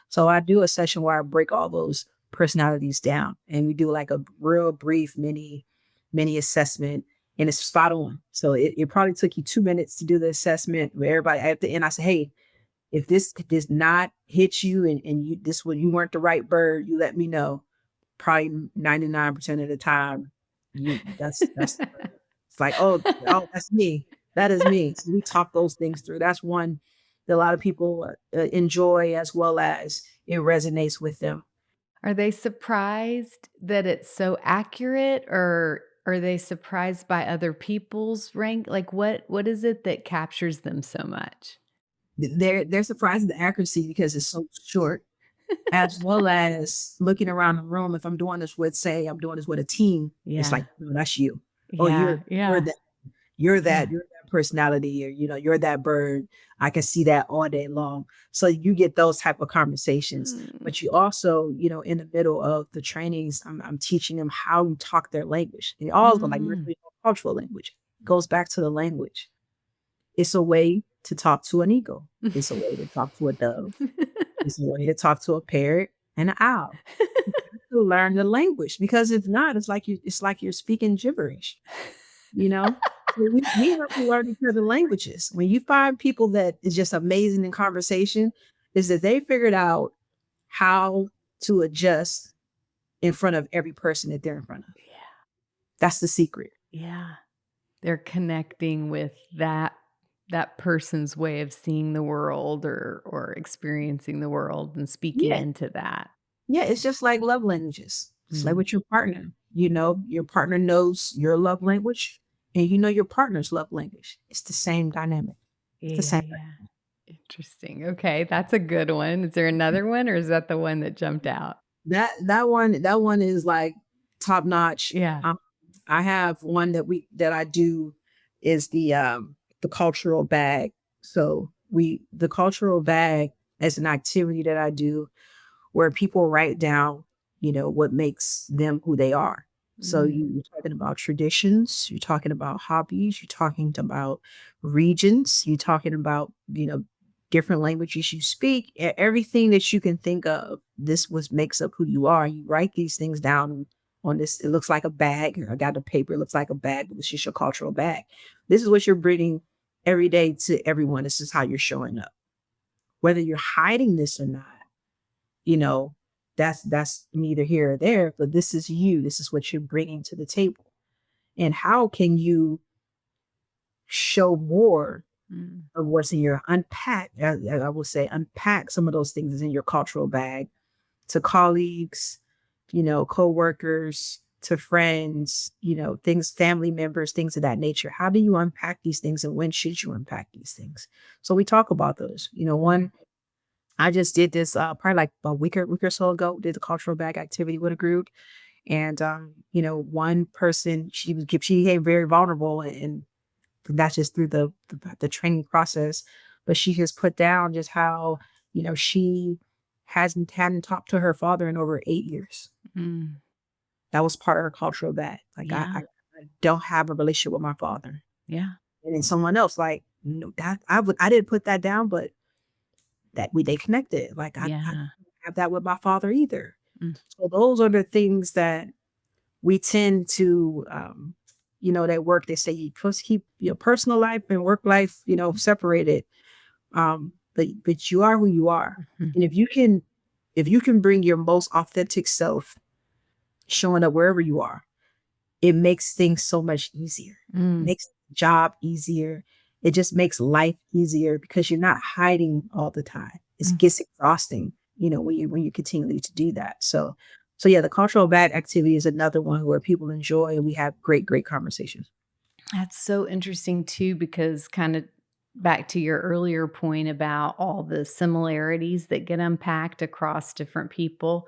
A: So I do a session where I break all those personalities down and we do like a real brief mini assessment and it's spot on. So it probably took you 2 minutes to do the assessment where everybody at the end, I say, hey, if this does not hit you and you this when you weren't the right bird, you let me know. Probably 99% of the time, that's the bird. It's like, oh, that's me. That is me. So we talk those things through. That's one that a lot of people enjoy as well as it resonates with them.
B: Are they surprised that it's so accurate, or are they surprised by other people's rank? Like, what is it that captures them so much?
A: They're surprised at the accuracy because it's so short, as well as looking around the room. If I'm doing this with, say, I'm doing this with a team, it's
B: Yeah.
A: like, no, that's you. Oh,
B: Yeah,
A: you're
B: yeah,
A: that. You're
B: yeah.
A: that personality, or you're that bird. I can see that all day long. So you get those type of conversations.
B: Mm.
A: But you also, in the middle of the trainings, I'm teaching them how to talk their language. And all of them, like
B: Mm.
A: cultural language, goes back to the language. It's a way to talk to an eagle. It's a way to talk to a dove. It's a way to talk to a parrot and an owl. You have to learn the language because if not, it's like you're speaking gibberish. You know? So we have to learn each other languages. When you find people that is just amazing in conversation, is that they figured out how to adjust in front of every person that they're in front of.
B: Yeah,
A: That's the secret.
B: yeah. They're connecting with that person's way of seeing the world or experiencing the world and speaking
A: Yeah.
B: into that.
A: Yeah. It's just like love languages. It's like
B: Mm.
A: with your partner. Your partner knows your love language and you know your partner's love language. It's the same dynamic. It's the
B: Yeah,
A: same.
B: yeah. Interesting. Okay, that's a good one. Is there another one, or is that the one that jumped out?
A: That one is like top notch.
B: Yeah.
A: I have one that I do is the cultural bag. So the cultural bag is an activity that I do where people write down, what makes them who they are. So
B: Mm.
A: you're talking about traditions, you're talking about hobbies, you're talking about regions, you're talking about, different languages you speak, everything that you can think of. This was makes up who you are. You write these things down on this. It looks like a bag. I got the paper. It looks like a bag, but it's just your cultural bag. This is what you're bringing every day to everyone. This is how you're showing up. Whether you're hiding this or not, you know, that's neither here or there, but this is you. This is what you're bringing to the table. And how can you show more
B: Mm.
A: of what's in your unpack? I will say unpack some of those things that's in your cultural bag to colleagues, co-workers, to friends, things, family members, things of that nature. How do you unpack these things and when should you unpack these things? So we talk about those. One, I just did this probably like a week or so ago, did the cultural bag activity with a group. And one person, she became very vulnerable and that's just through the training process. But she has put down just how, she hadn't talked to her father in over 8 years.
B: Mm.
A: That was part of her cultural bag. Like
B: Yeah.
A: I don't have a relationship with my father.
B: Yeah.
A: And then someone else, like, no, that I didn't put that down, but they connected. Like I
B: Yeah.
A: don't have that with my father either.
B: Mm.
A: So those are the things that we tend to that work. They say you supposed to keep your personal life and work life, separated. But you are who you are.
B: Mhm.
A: And if you can bring your most authentic self showing up wherever you are, it makes things so much easier.
B: Mm.
A: Makes the job easier. it just makes life easier because you're not hiding all the time. It
B: Mm.
A: gets exhausting, when you continue to do that. So yeah, the cultural bag activity is another one where people enjoy and we have great conversations.
B: That's so interesting too, because kind of back to your earlier point about all the similarities that get unpacked across different people,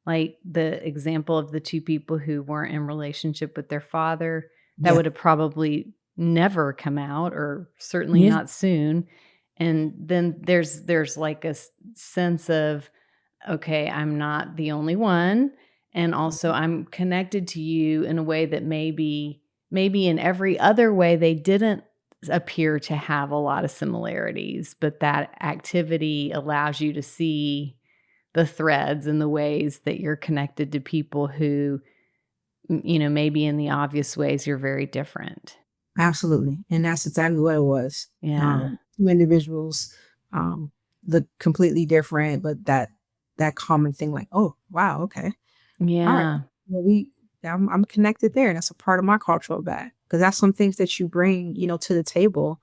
B: like the example of the two people who weren't in relationship with their father, that
A: Yeah.
B: would have probably never come out or certainly
A: Yeah.
B: not soon. And then there's like a sense of, okay, I'm not the only one. And also I'm connected to you in a way that maybe in every other way they didn't appear to have a lot of similarities, but that activity allows you to see the threads and the ways that you're connected to people who, maybe in the obvious ways you're very different.
A: Absolutely. And that's exactly what it was.
B: Yeah.
A: Two individuals look completely different, but that common thing, like, oh wow, okay. All right.
B: Yeah.
A: Well, I'm connected there. That's a part of my cultural bag. Because that's some things that you bring, to the table.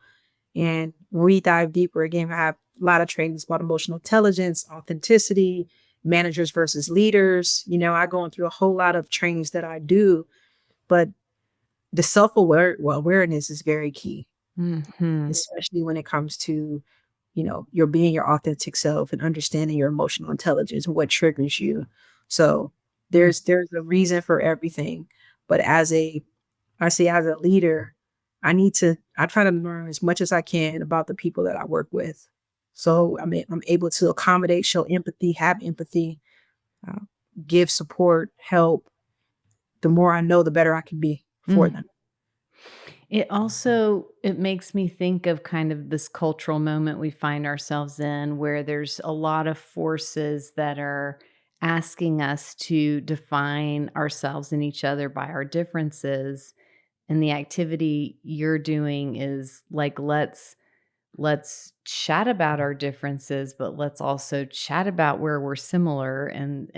A: And when we dive deeper, again, I have a lot of trainings about emotional intelligence, authenticity, managers versus leaders. I go through a whole lot of trainings that I do, but the awareness is very key,
B: Mhm.
A: especially when it comes to, you're being your authentic self and understanding your emotional intelligence and what triggers you. So
B: Mm.
A: there's a reason for everything. But as a leader, I try to learn as much as I can about the people that I work with. So I'm able to accommodate, show empathy, have empathy, uh, give support, help. The more I know, the better I can be for
B: Mm.
A: them.
B: It makes me think of kind of this cultural moment we find ourselves in where there's a lot of forces that are asking us to define ourselves and each other by our differences. And the activity you're doing is like, let's chat about our differences, but let's also chat about where we're similar. And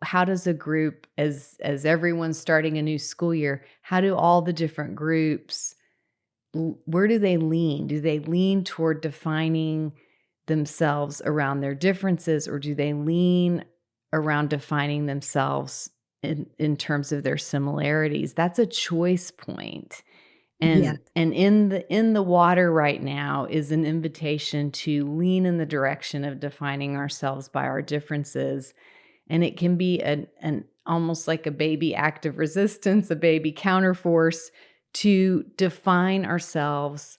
B: how does a group, as everyone's starting a new school year, how do all the different groups, where do they lean? Do they lean toward defining themselves around their differences, or do they lean around defining themselves in terms of their similarities? That's a choice point.
A: Yeah.
B: And in the water right now is an invitation to lean in the direction of defining ourselves by our differences. And it can be an almost like a baby act of resistance, a baby counterforce to define ourselves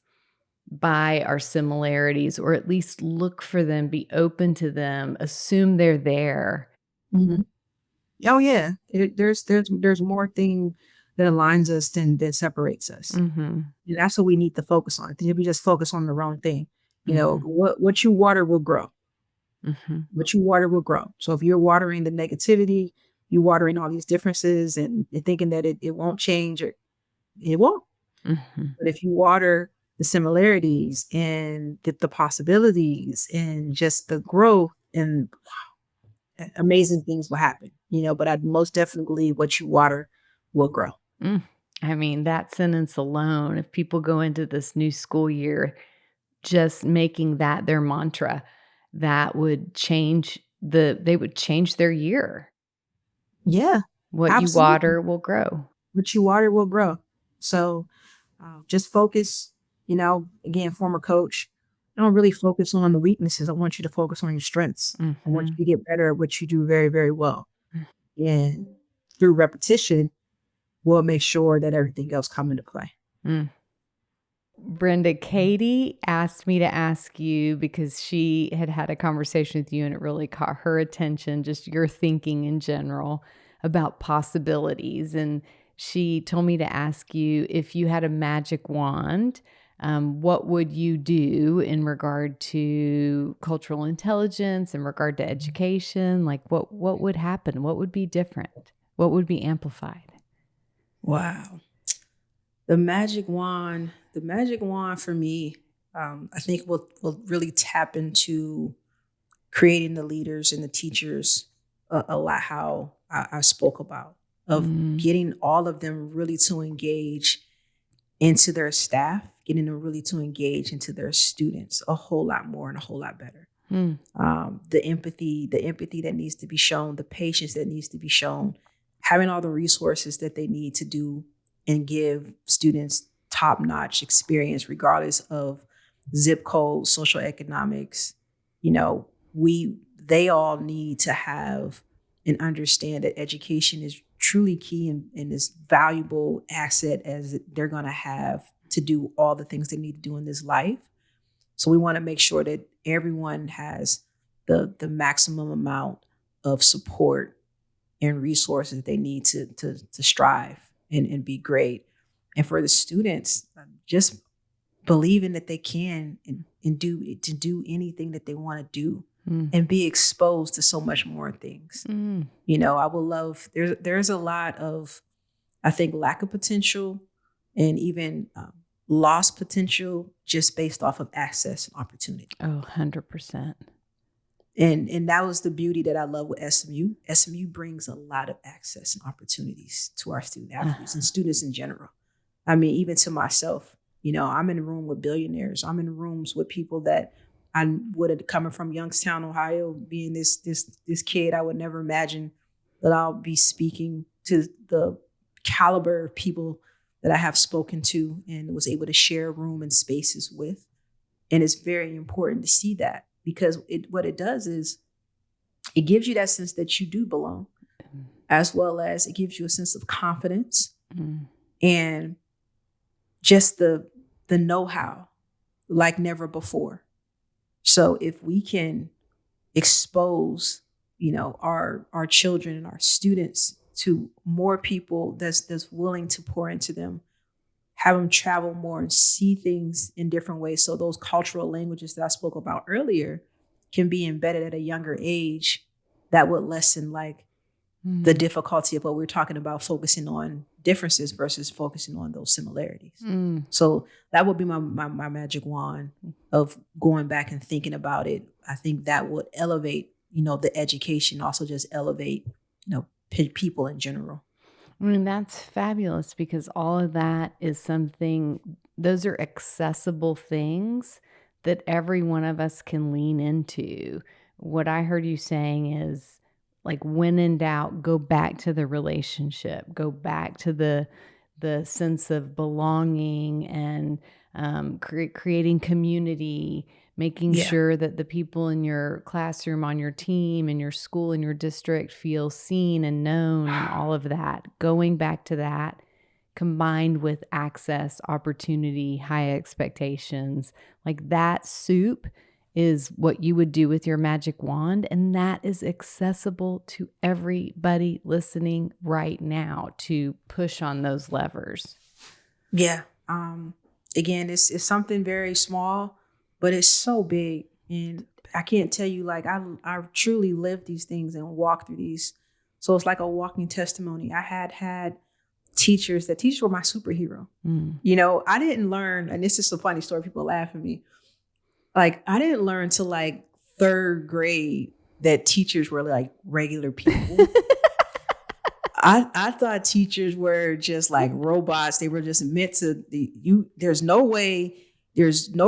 B: by our similarities, or at least look for them, be open to them, assume they're there.
A: Mhm. Oh yeah. There's more thing that aligns us than separates us.
B: Mhm.
A: And that's what we need to focus on. If we just focus on the wrong thing,
B: Mhm.
A: what you water will grow.
B: Mhm.
A: What you water will grow. So if you're watering the negativity, you watering all these differences and you're thinking that it won't change, or it won't.
B: Mhm.
A: But if you water the similarities and the possibilities and just the growth, and amazing things will happen, but I'd most definitely what you water will grow.
B: Mm. I mean, that sentence alone, if people go into this new school year just making that their mantra, that would change they would change their year.
A: Yeah,
B: What you
A: absolutely.
B: water will grow.
A: What you water will grow. So just focus, again, former coach, I don't really focus on the weaknesses. I want you to focus on your strengths. I want
B: Mhm.
A: you to get better at what you do very, very well. And through repetition, we'll make sure that everything else come into play.
B: Mm. Brenda, Katie asked me to ask you because she had a conversation with you and it really caught her attention, just your thinking in general about possibilities. And she told me to ask you if you had a magic wand, what would you do in regard to cultural intelligence, in regard to education? Like what would happen? What would be different? What would be amplified?
A: Wow. The magic wand for me, I think will really tap into creating the leaders and the teachers a lot, how I spoke about, of
B: Mm,
A: getting all of them really to engage into their staff, getting them really to engage into their students a whole lot more and a whole lot better. The empathy that needs to be shown, the patience that needs to be shown, having all the resources that they need to do and give students top-notch experience, regardless of zip code, social economics. They all need to have and understand that education is truly key and this valuable asset as they're going to have to do all the things they need to do in this life. So we want to make sure that everyone has the maximum amount of support and resources they need to strive and be great. And for the students, just believing that they can and do anything that they want to do and be exposed to so much more things. I would love, there's a lot of, I think, lack of potential and even lost potential just based off of access and opportunity.
B: Oh, 100%.
A: And that was the beauty that I love with SMU. SMU brings a lot of access and opportunities to our student athletes and students in general. I mean, even to myself, I'm in a room with billionaires. I'm in rooms with people that I would have coming from Youngstown, Ohio, being this kid. I would never imagine that I'll be speaking to the caliber of people that I have spoken to and was able to share room and spaces with. And it's very important to see that, because what it does is it gives you that sense that you do belong, as well as it gives you a sense of confidence and just the know-how like never before. So if we can expose, our children and our students to more people that's willing to pour into them, have them travel more and see things in different ways. So those cultural languages that I spoke about earlier can be embedded at a younger age, that would lessen the difficulty of what we're talking about, focusing on differences versus focusing on those similarities. So that would be my magic wand of going back and thinking about it. I think that would elevate, the education, also just elevate, people in general.
B: I mean, that's fabulous, because all of that is those are accessible things that every one of us can lean into. What I heard you saying is, when in doubt, go back to the relationship, go back to the sense of belonging and creating community, making sure that the people in your classroom, on your team, in your school, in your district feel seen and known, and all of that. Going back to that, combined with access, opportunity, high expectations, that soup is what you would do with your magic wand. And that is accessible to everybody listening right now to push on those levers.
A: Yeah. Again, it's something very small, but it's so big. And I can't tell you, I truly lived these things and walked through these. So it's like a walking testimony. I had teachers were my superhero. I didn't learn, and this is a funny story, people laugh at me. I didn't learn till third grade that teachers were regular people. I thought teachers were just robots. They were just meant to there's no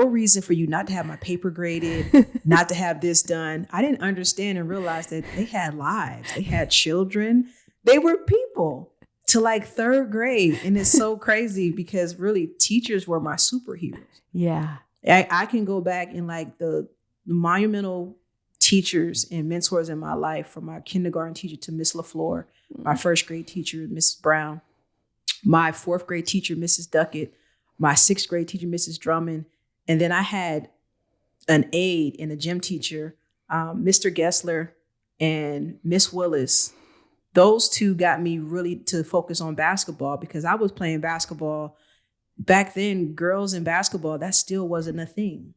A: reason for you not to have my paper graded, not to have this done. I didn't understand and realize that they had lives. They had children. They were people to third grade. And it's so crazy, because really teachers were my superheroes.
B: Yeah.
A: I can go back in the monumental teachers and mentors in my life, from my kindergarten teacher to Miss LaFleur, my first grade teacher, Mrs. Brown, my fourth grade teacher, Mrs. Duckett, my sixth grade teacher, Mrs. Drummond. And then I had an aide and a gym teacher, Mr. Gessler and Miss Willis. Those two got me really to focus on basketball, because I was playing basketball. Back then, girls in basketball, that still wasn't a thing.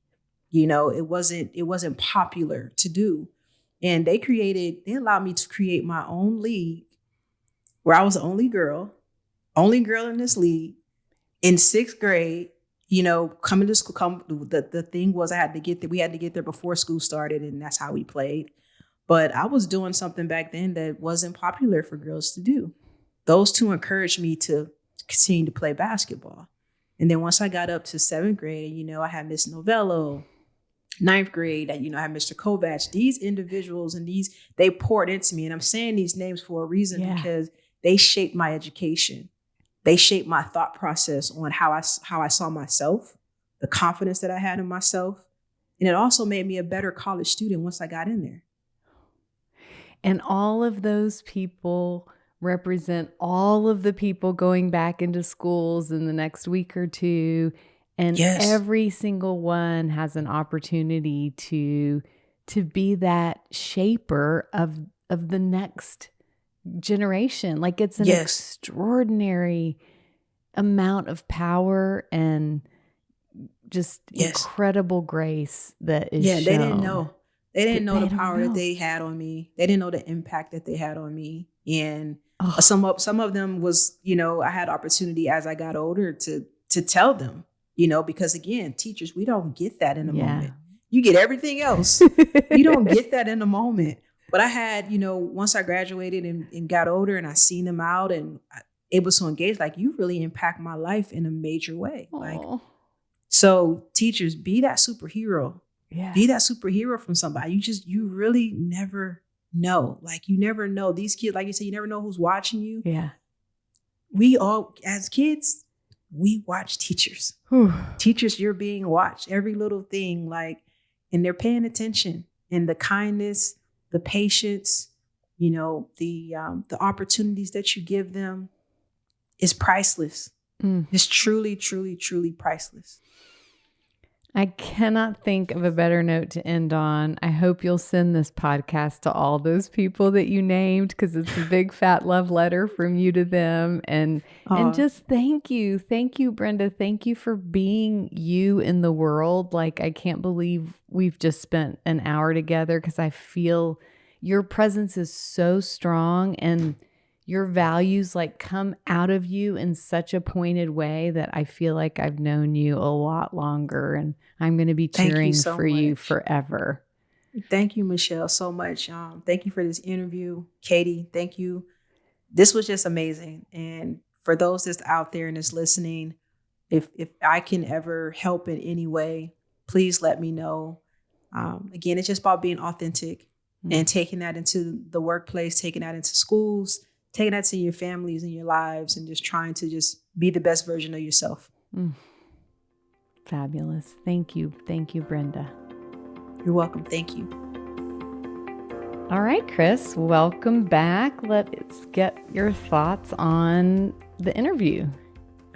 A: It wasn't popular to do. And they allowed me to create my own league where I was the only girl in this league in sixth grade. Coming to school, the thing was we had to get there before school started, and that's how we played. But I was doing something back then that wasn't popular for girls to do. Those two encouraged me to continue to play basketball. And then once I got up to 7th grade, I had Miss Novello. 9th grade, I had Mr. Kovacs. These individuals and they poured into me. And I'm saying these names for a reason because they shaped my education. They shaped my thought process on how I saw myself, the confidence that I had in myself. And it also made me a better college student once I got in there.
B: And all of those people represent all of the people going back into schools in the next week or two. And every single one has an opportunity to be that shaper of the next generation. Like it's an extraordinary amount of power and just incredible grace that is shown.
A: They didn't know. They didn't know the power that they had on me. They didn't know the impact that they had on me. And some of them was, I had opportunity as I got older to tell them. Because again, teachers, we don't get that in a moment. You get everything else. You don't get that in a moment. But I had, once I graduated and got older and I seen them out and able to engage, like, you really impact my life in a major way.
B: Aww.
A: Like, so teachers, be that superhero. Yeah. Be that superhero from somebody. You really never know. Like, you never know. These kids, like you said, you never know who's watching you.
B: Yeah.
A: We all, as kids, we watch teachers. Teachers, you're being watched. Every little thing, like, and they're paying attention. And the kindness, the patience, the opportunities that you give them is priceless. It's truly, truly, truly priceless.
B: I cannot think of a better note to end on. I hope you'll send this podcast to all those people that you named, because it's a big fat love letter from you to them. And just thank you. Thank you, Brenda. Thank you for being you in the world. Like, I can't believe we've just spent an hour together, because I feel your presence is so strong and your values like come out of you in such a pointed way that I feel like I've known you a lot longer, and I'm going to be cheering for you forever.
A: Thank you, Michelle, so much. Thank you for this interview. Katie, thank you. This was just amazing. And for those that's out there and is listening, if I can ever help in any way, please let me know. Again, it's just about being authentic and taking that into the workplace, taking that into schools, taking that to your families and your lives, and just trying to just be the best version of yourself.
B: Fabulous. Thank you. Thank you, Brenda.
A: You're welcome. Thank you.
B: All right, Chris, welcome back. Let's get your thoughts on the interview.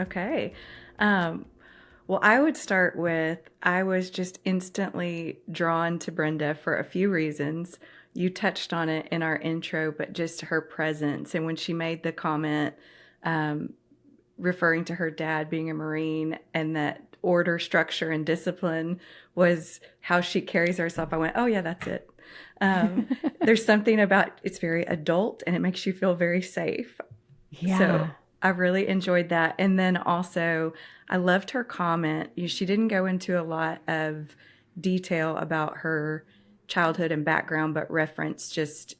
C: Okay. Well, I would start with, I was just instantly drawn to Brenda for a few reasons. You touched on it in our intro, but just her presence. And when she made the comment referring to her dad being a Marine, and that order, structure, and discipline was how she carries herself, I went, oh, yeah, that's it. There's something about, it's very adult and it makes you feel very safe.
B: Yeah.
C: So I really enjoyed that. And then also, I loved her comment. She didn't go into a lot of detail about her childhood and background, but referenced just,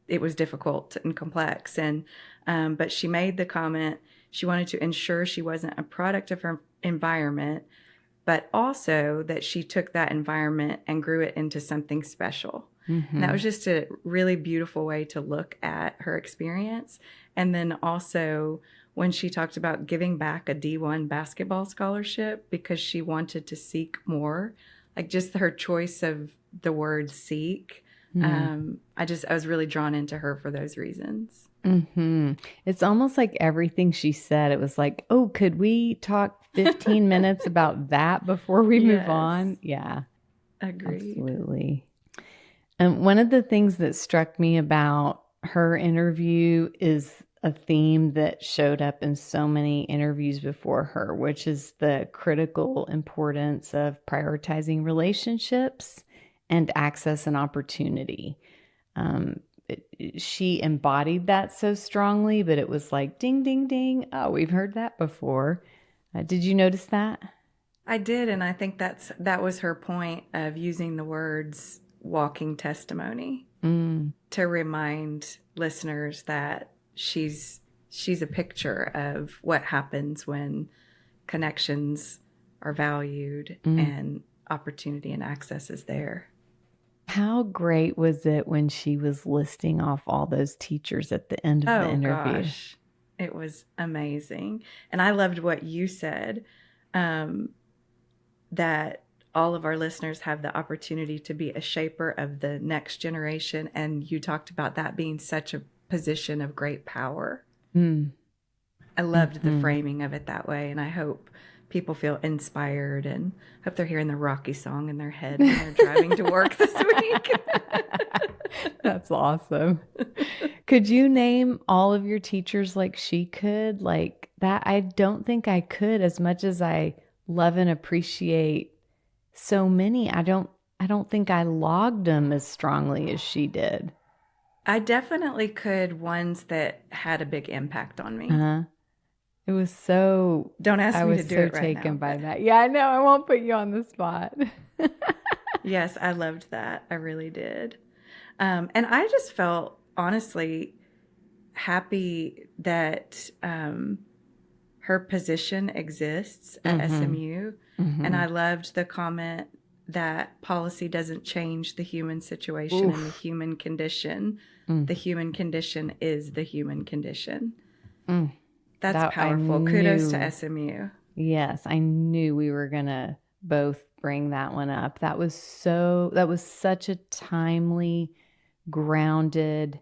C: it was difficult and complex. And but she made the comment, she wanted to ensure she wasn't a product of her environment, but also that she took that environment and grew it into something special. And that was just a really beautiful way to look at her experience. And then also when she talked about giving back a D1 basketball scholarship because she wanted to seek more, like just her choice of the word seek. I was really drawn into her for those reasons.
B: It's almost like everything she said, it was like, oh, could we talk 15 minutes about that before we move on? Yeah.
C: Agreed.
B: Absolutely. And one of the things that struck me about her interview is a theme that showed up in so many interviews before her, which is the critical importance of prioritizing relationships and access and opportunity. She embodied that so strongly, but it was like, ding, ding, ding. Oh, we've heard that before. Did you notice that?
C: I did. And I think that was her point of using the words walking testimony to remind listeners that she's a picture of what happens when connections are valued and opportunity and access is there.
B: How great was it when she was listing off all those teachers at the end of the interview?
C: Gosh, it was amazing. And I loved what you said, that all of our listeners have the opportunity to be a shaper of the next generation. And you talked about that being such a position of great power. I loved the framing of it that way. And I hope people feel inspired and hope they're hearing the Rocky song in their head when they're driving to work this week.
B: That's awesome. Could you name all of your teachers like she could? Like that, I don't think I could, as much as I love and appreciate so many. I don't think I logged them as strongly as she did.
C: I definitely could, ones that had a big impact on me.
B: It was so.
C: Don't ask me to do it right now.
B: I was so taken by that. Yeah, I know. I won't put you on the spot.
C: Yes, I loved that. I really did. And I just felt honestly happy that her position exists at SMU. And I loved the comment that policy doesn't change the human situation and the human condition. The human condition is the human condition. That's powerful. Kudos to SMU.
B: Yes, I knew we were going to both bring that one up. That was such a timely, grounded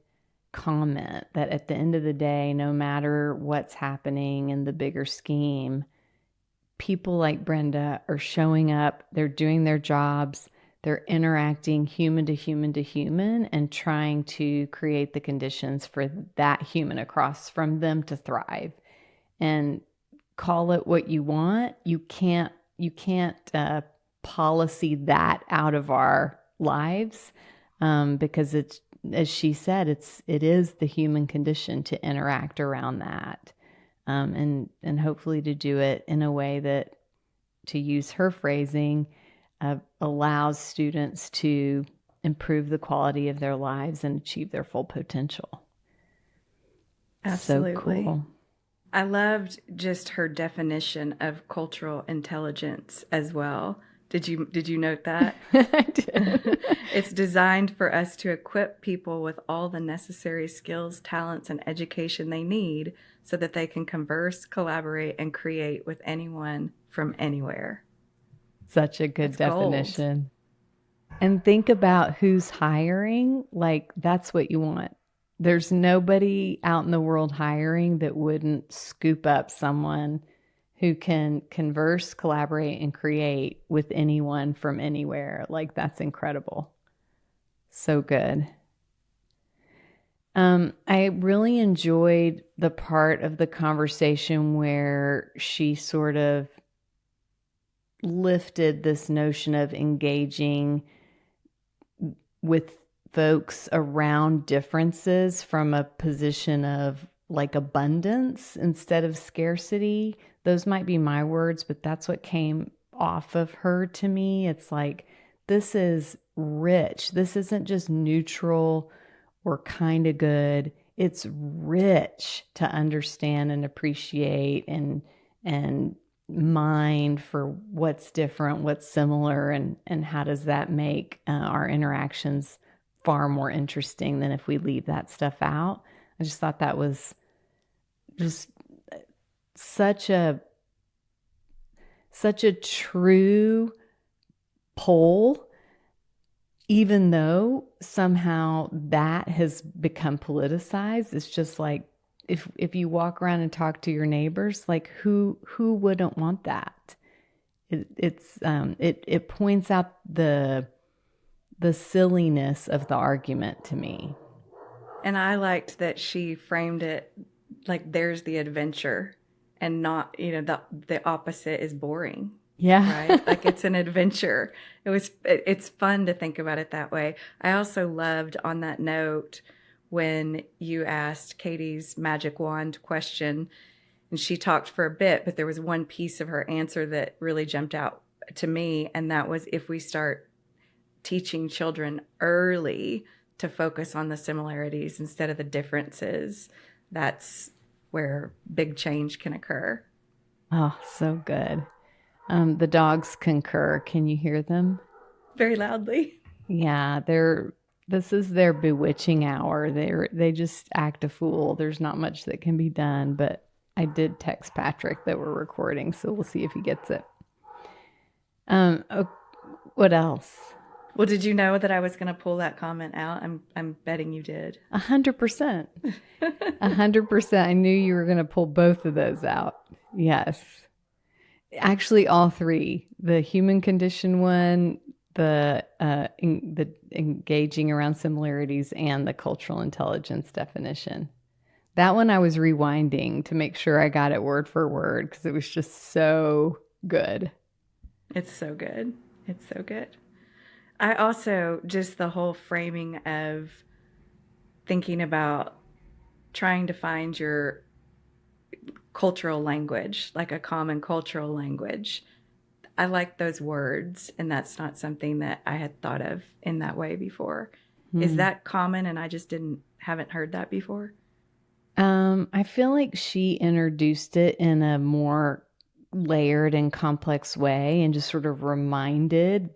B: comment that at the end of the day, no matter what's happening in the bigger scheme, people like Brenda are showing up, they're doing their jobs, they're interacting human to human to human and trying to create the conditions for that human across from them to thrive. And call it what you want. You can't policy that out of our lives, because it's, as she said, it is the human condition to interact around that, and hopefully to do it in a way that, to use her phrasing, allows students to improve the quality of their lives and achieve their full potential.
C: Absolutely.
B: So cool.
C: I loved just her definition of cultural intelligence as well. Did you note that?
B: I did.
C: It's designed for us to equip people with all the necessary skills, talents, and education they need so that they can converse, collaborate, and create with anyone from anywhere.
B: Such a good
C: That's
B: definition. Gold. And think about who's hiring. Like, that's what you want. There's nobody out in the world hiring that wouldn't scoop up someone who can converse, collaborate, and create with anyone from anywhere. Like, that's incredible. So good. I really enjoyed the part of the conversation where she sort of lifted this notion of engaging with folks around differences from a position of like abundance instead of scarcity. Those might be my words, but that's what came off of her to me. It's like, this is rich. This isn't just neutral or kind of good. It's rich to understand and appreciate and mind for what's different, what's similar, and how does that make our interactions far more interesting than if we leave that stuff out. I just thought that was just such a true poll, even though somehow that has become politicized. It's just like, if you walk around and talk to your neighbors, like who wouldn't want that? It points out the silliness of the argument to me.
C: And I liked that she framed it like there's the adventure and not, the opposite is boring.
B: Yeah.
C: Right? Like it's an adventure. It's fun to think about it that way. I also loved on that note when you asked Katie's magic wand question, and she talked for a bit, but there was one piece of her answer that really jumped out to me. And that was, if we start teaching children early to focus on the similarities instead of the differences, that's where big change can occur.
B: Oh, so good. The dogs concur. Can you hear them?
C: Very loudly.
B: Yeah, this is their bewitching hour. They just act a fool. There's not much that can be done, but I did text Patrick that we're recording, so we'll see if he gets it. Oh, what else?
C: Well, did you know that I was going to pull that comment out? I'm betting you did.
B: 100%. 100%. I knew you were going to pull both of those out. Yes. Actually, all three. The human condition one, the engaging around similarities, and the cultural intelligence definition. That one I was rewinding to make sure I got it word for word because it was just so good.
C: It's so good. It's so good. I also, just the whole framing of thinking about trying to find your cultural language, like a common cultural language. I like those words, and that's not something that I had thought of in that way before. Is that common and I just haven't heard that before?
B: I feel like she introduced it in a more layered and complex way and just sort of reminded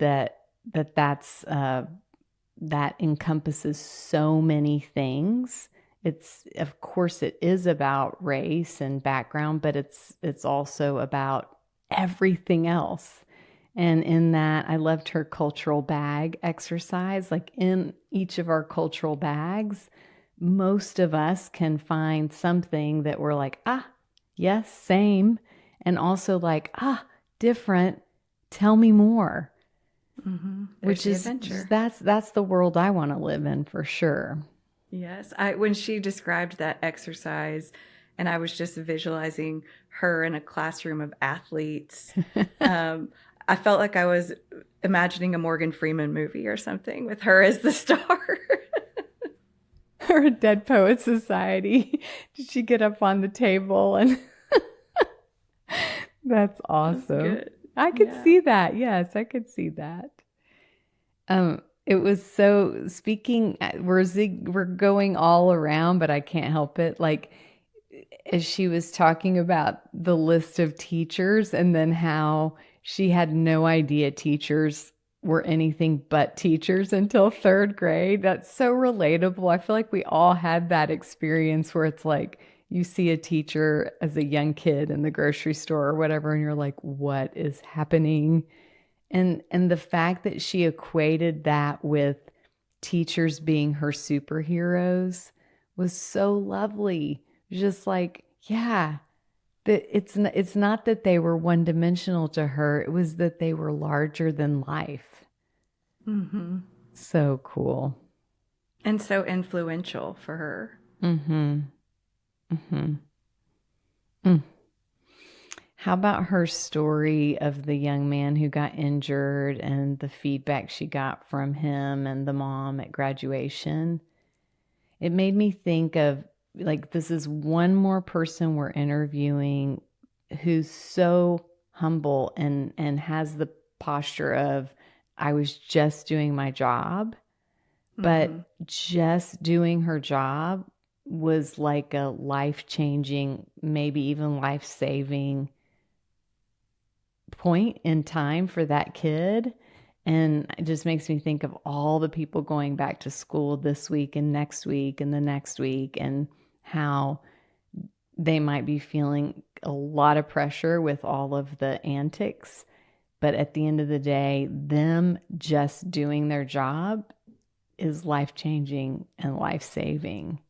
B: that's that encompasses so many things. It's, of course, it is about race and background, but it's also about everything else. And in that, I loved her cultural bag exercise. Like in each of our cultural bags, most of us can find something that we're like, yes, same. And also like, different. Tell me more.
C: Mm-hmm.
B: Which is
C: adventure.
B: That's the world I want to live in for sure.
C: Yes. When she described that exercise, and I was just visualizing her in a classroom of athletes, I felt like I was imagining a Morgan Freeman movie or something with her as the star.
B: Or a Dead Poet Society. Did she get up on the table and that's awesome.
C: That's good.
B: I could see that. Yes, I could see that. It was so speaking, we're going all around, but I can't help it. Like as she was talking about the list of teachers and then how she had no idea teachers were anything but teachers until third grade. That's so relatable. I feel like we all had that experience where it's like you see a teacher as a young kid in the grocery store or whatever, and you're like, what is happening? And the fact that she equated that with teachers being her superheroes was so lovely. Just like, yeah, that it's not that they were one-dimensional to her. It was that they were larger than life.
C: Mm-hmm.
B: So cool.
C: And so influential for her.
B: Mm-hmm. Mm-hmm. Mm. How about her story of the young man who got injured and the feedback she got from him and the mom at graduation? It made me think of, like, this is one more person we're interviewing who's so humble and has the posture of, I was just doing my job, but just doing her job was like a life-changing, maybe even life-saving point in time for that kid. And it just makes me think of all the people going back to school this week and next week and the next week, and how they might be feeling a lot of pressure with all of the antics. But at the end of the day, them just doing their job is life-changing and life-saving.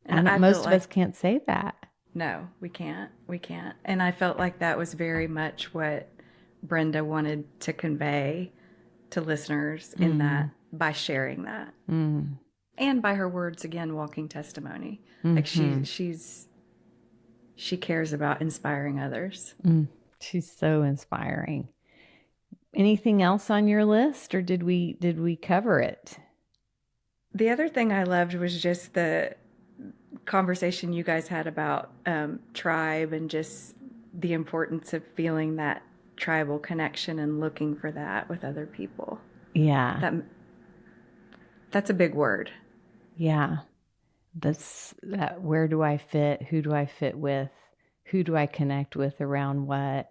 B: And most of us can't say that.
C: No, we can't. We can't. And I felt like that was very much what Brenda wanted to convey to listeners in that, by sharing that. And by her words, again, walking testimony. Like she cares about inspiring others.
B: She's so inspiring. Anything else on your list, or did we cover it?
C: The other thing I loved was just the conversation you guys had about tribe and just the importance of feeling that tribal connection and looking for that with other people.
B: Yeah.
C: That's a big word.
B: Yeah. That where do I fit? Who do I fit with? Who do I connect with around what?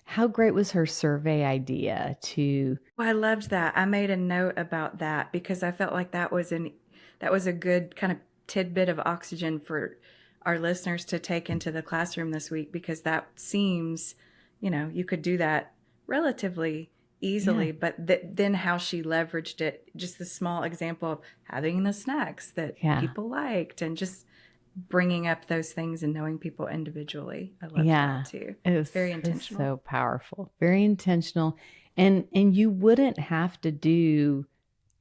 B: How great was her survey idea to...
C: Well, I loved that. I made a note about that because I felt like that was a good kind of tidbit of oxygen for our listeners to take into the classroom this week, because that seems, you could do that relatively easily,
B: Yeah.
C: but then how she leveraged it, just the small example of having the snacks that
B: Yeah.
C: people liked and just bringing up those things and knowing people individually. I loved
B: Yeah.
C: that too.
B: It was
C: Very intentional.
B: so powerful. Very intentional. And you wouldn't have to do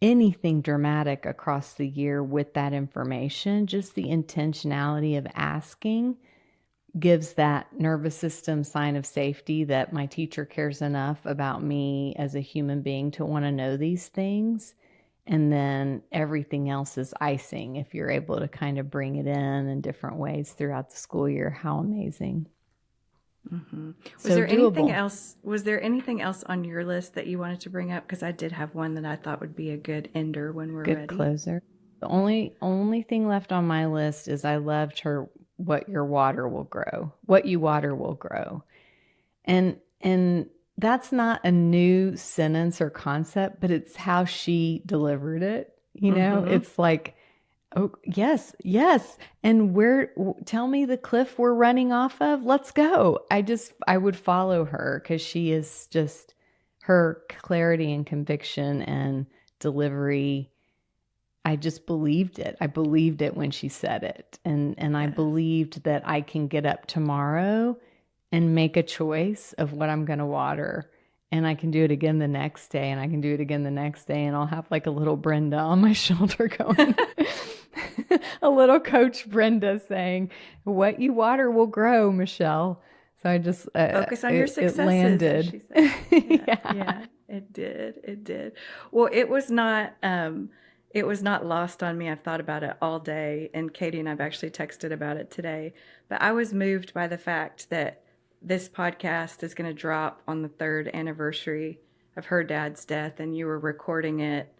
B: anything dramatic across the year with that information. Just the intentionality of asking gives that nervous system sign of safety that my teacher cares enough about me as a human being to want to know these things. And then everything else is icing if you're able to kind of bring it in different ways throughout the school year. How amazing.
C: Mm-hmm. Was
B: So
C: there anything
B: doable.
C: else? Was there anything else on your list that you wanted to bring up? Because I did have one that I thought would be a good ender when we're
B: Good
C: ready.
B: closer. The only thing left on my list is I loved her what you water will grow. And that's not a new sentence or concept, but it's how she delivered it.
C: Mhm.
B: It's like, oh, yes, yes. And tell me the cliff we're running off of. Let's go. I would follow her because she is just, her clarity and conviction and delivery. I just believed it. I believed it when she said it. And I
C: Yes.
B: believed that I can get up tomorrow and make a choice of what I'm going to water. And I can do it again the next day, and I can do it again the next day. And I'll have like a little Brenda on my shoulder going, a little Coach Brenda saying, what you water will grow, Michelle. So I just,
C: Focus on your
B: it
C: successes, as
B: landed.
C: she said.
B: Yeah.
C: Yeah, it did. It did. Well, it was not lost on me. I've thought about it all day, and Katie and I've actually texted about it today. But I was moved by the fact that this podcast is going to drop on the 3rd anniversary of her dad's death, and you were recording it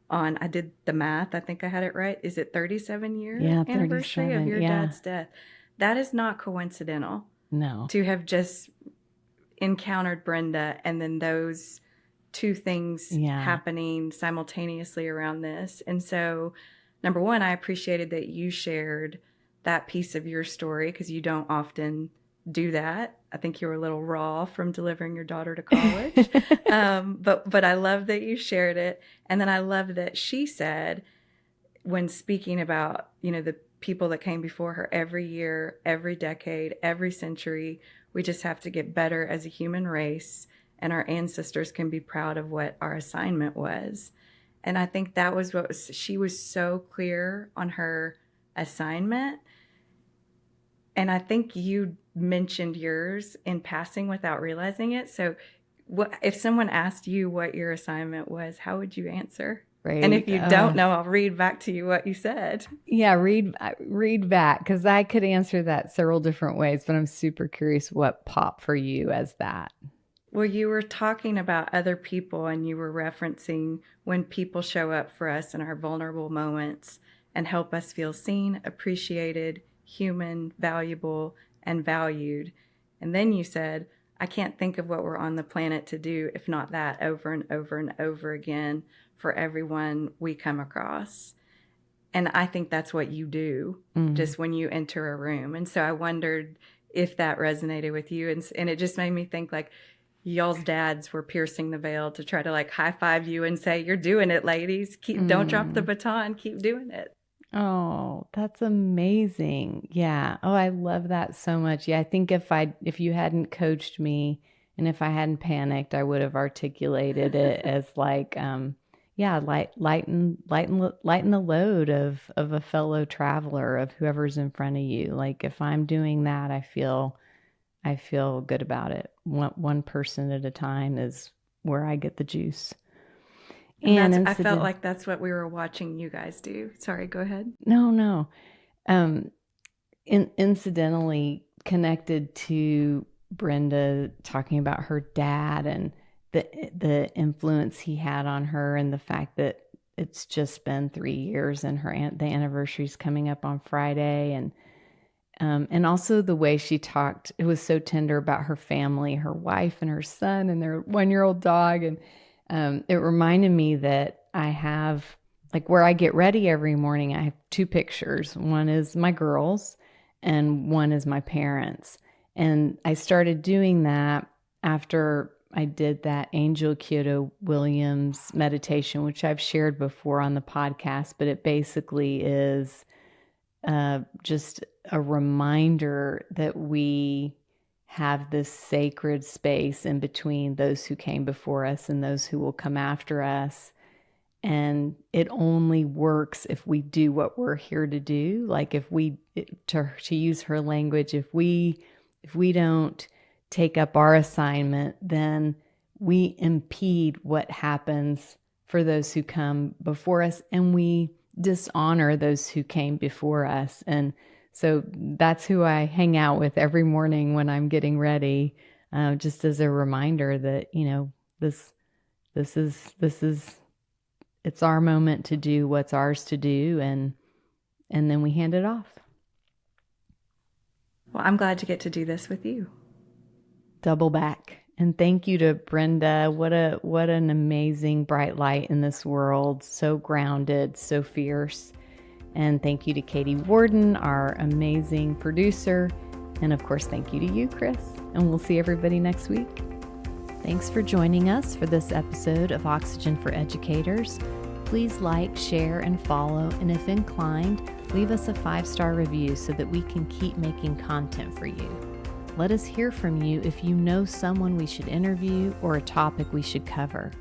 C: on, I did the math, I think I had it right. Is it 37-year
B: Yeah,
C: anniversary of
B: 37,
C: your
B: yeah.
C: dad's death? That is not coincidental.
B: No.
C: To have just encountered Brenda and then those two things happening simultaneously around this. And so, number one, I appreciated that you shared that piece of your story, because you don't often do that. I think you were a little raw from delivering your daughter to college. But I love that you shared it. And then I love that she said, when speaking about, the people that came before her, every year, every decade, every century, we just have to get better as a human race, and our ancestors can be proud of what our assignment was. And I think that was she was so clear on her assignment. And I think you mentioned yours in passing without realizing it. So if someone asked you what your assignment was, how would you answer?
B: Right.
C: And if you don't know, I'll read back to you what you said.
B: Yeah, read back, because I could answer that several different ways, but I'm super curious what popped for you as that.
C: Well, you were talking about other people, and you were referencing when people show up for us in our vulnerable moments and help us feel seen, appreciated, human, valuable, and valued. And then you said, I can't think of what we're on the planet to do if not that, over and over and over again, for everyone we come across. And I think that's what you do, just when you enter a room. And so I wondered if that resonated with you. And it just made me think, like, y'all's dads were piercing the veil to try to like high five you and say, you're doing it, ladies. Don't drop the baton. Keep doing it.
B: Oh, that's amazing. Yeah. Oh, I love that so much. Yeah, I think if you hadn't coached me and if I hadn't panicked, I would have articulated it as like, lighten the load of a fellow traveler, of whoever's in front of you. Like, if I'm doing that, I feel good about it. One person at a time is where I get the juice.
C: And I felt like that's what we were watching you guys do. Sorry, go ahead.
B: No. Incidentally connected to Brenda talking about her dad and the influence he had on her, and the fact that it's just been 3 years and the anniversary's coming up on Friday, and And also the way she talked, it was so tender about her family, her wife and her son and their 1-year-old dog. And it reminded me that I have, like, where I get ready every morning, I have 2 pictures. One is my girls and one is my parents. And I started doing that after I did that Angel Kyoto Williams meditation, which I've shared before on the podcast, but it basically is just a reminder that we have this sacred space in between those who came before us and those who will come after us. And it only works if we do what we're here to do. Like if we, to use her language, if we don't take up our assignment, then we impede what happens for those who come before us, and we dishonor those who came before us. And so that's who I hang out with every morning when I'm getting ready, just as a reminder that, this is it's our moment to do what's ours to do, and then we hand it off.
C: Well, I'm glad to get to do this with you.
B: Double back. And thank you to Brenda. What an amazing bright light in this world. So grounded, so fierce. And thank you to Katie Warden, our amazing producer. And of course, thank you to you, Chris. And we'll see everybody next week. Thanks for joining us for this episode of Oxygen for Educators. Please like, share, and follow. And if inclined, leave us a 5-star review so that we can keep making content for you. Let us hear from you if you know someone we should interview or a topic we should cover.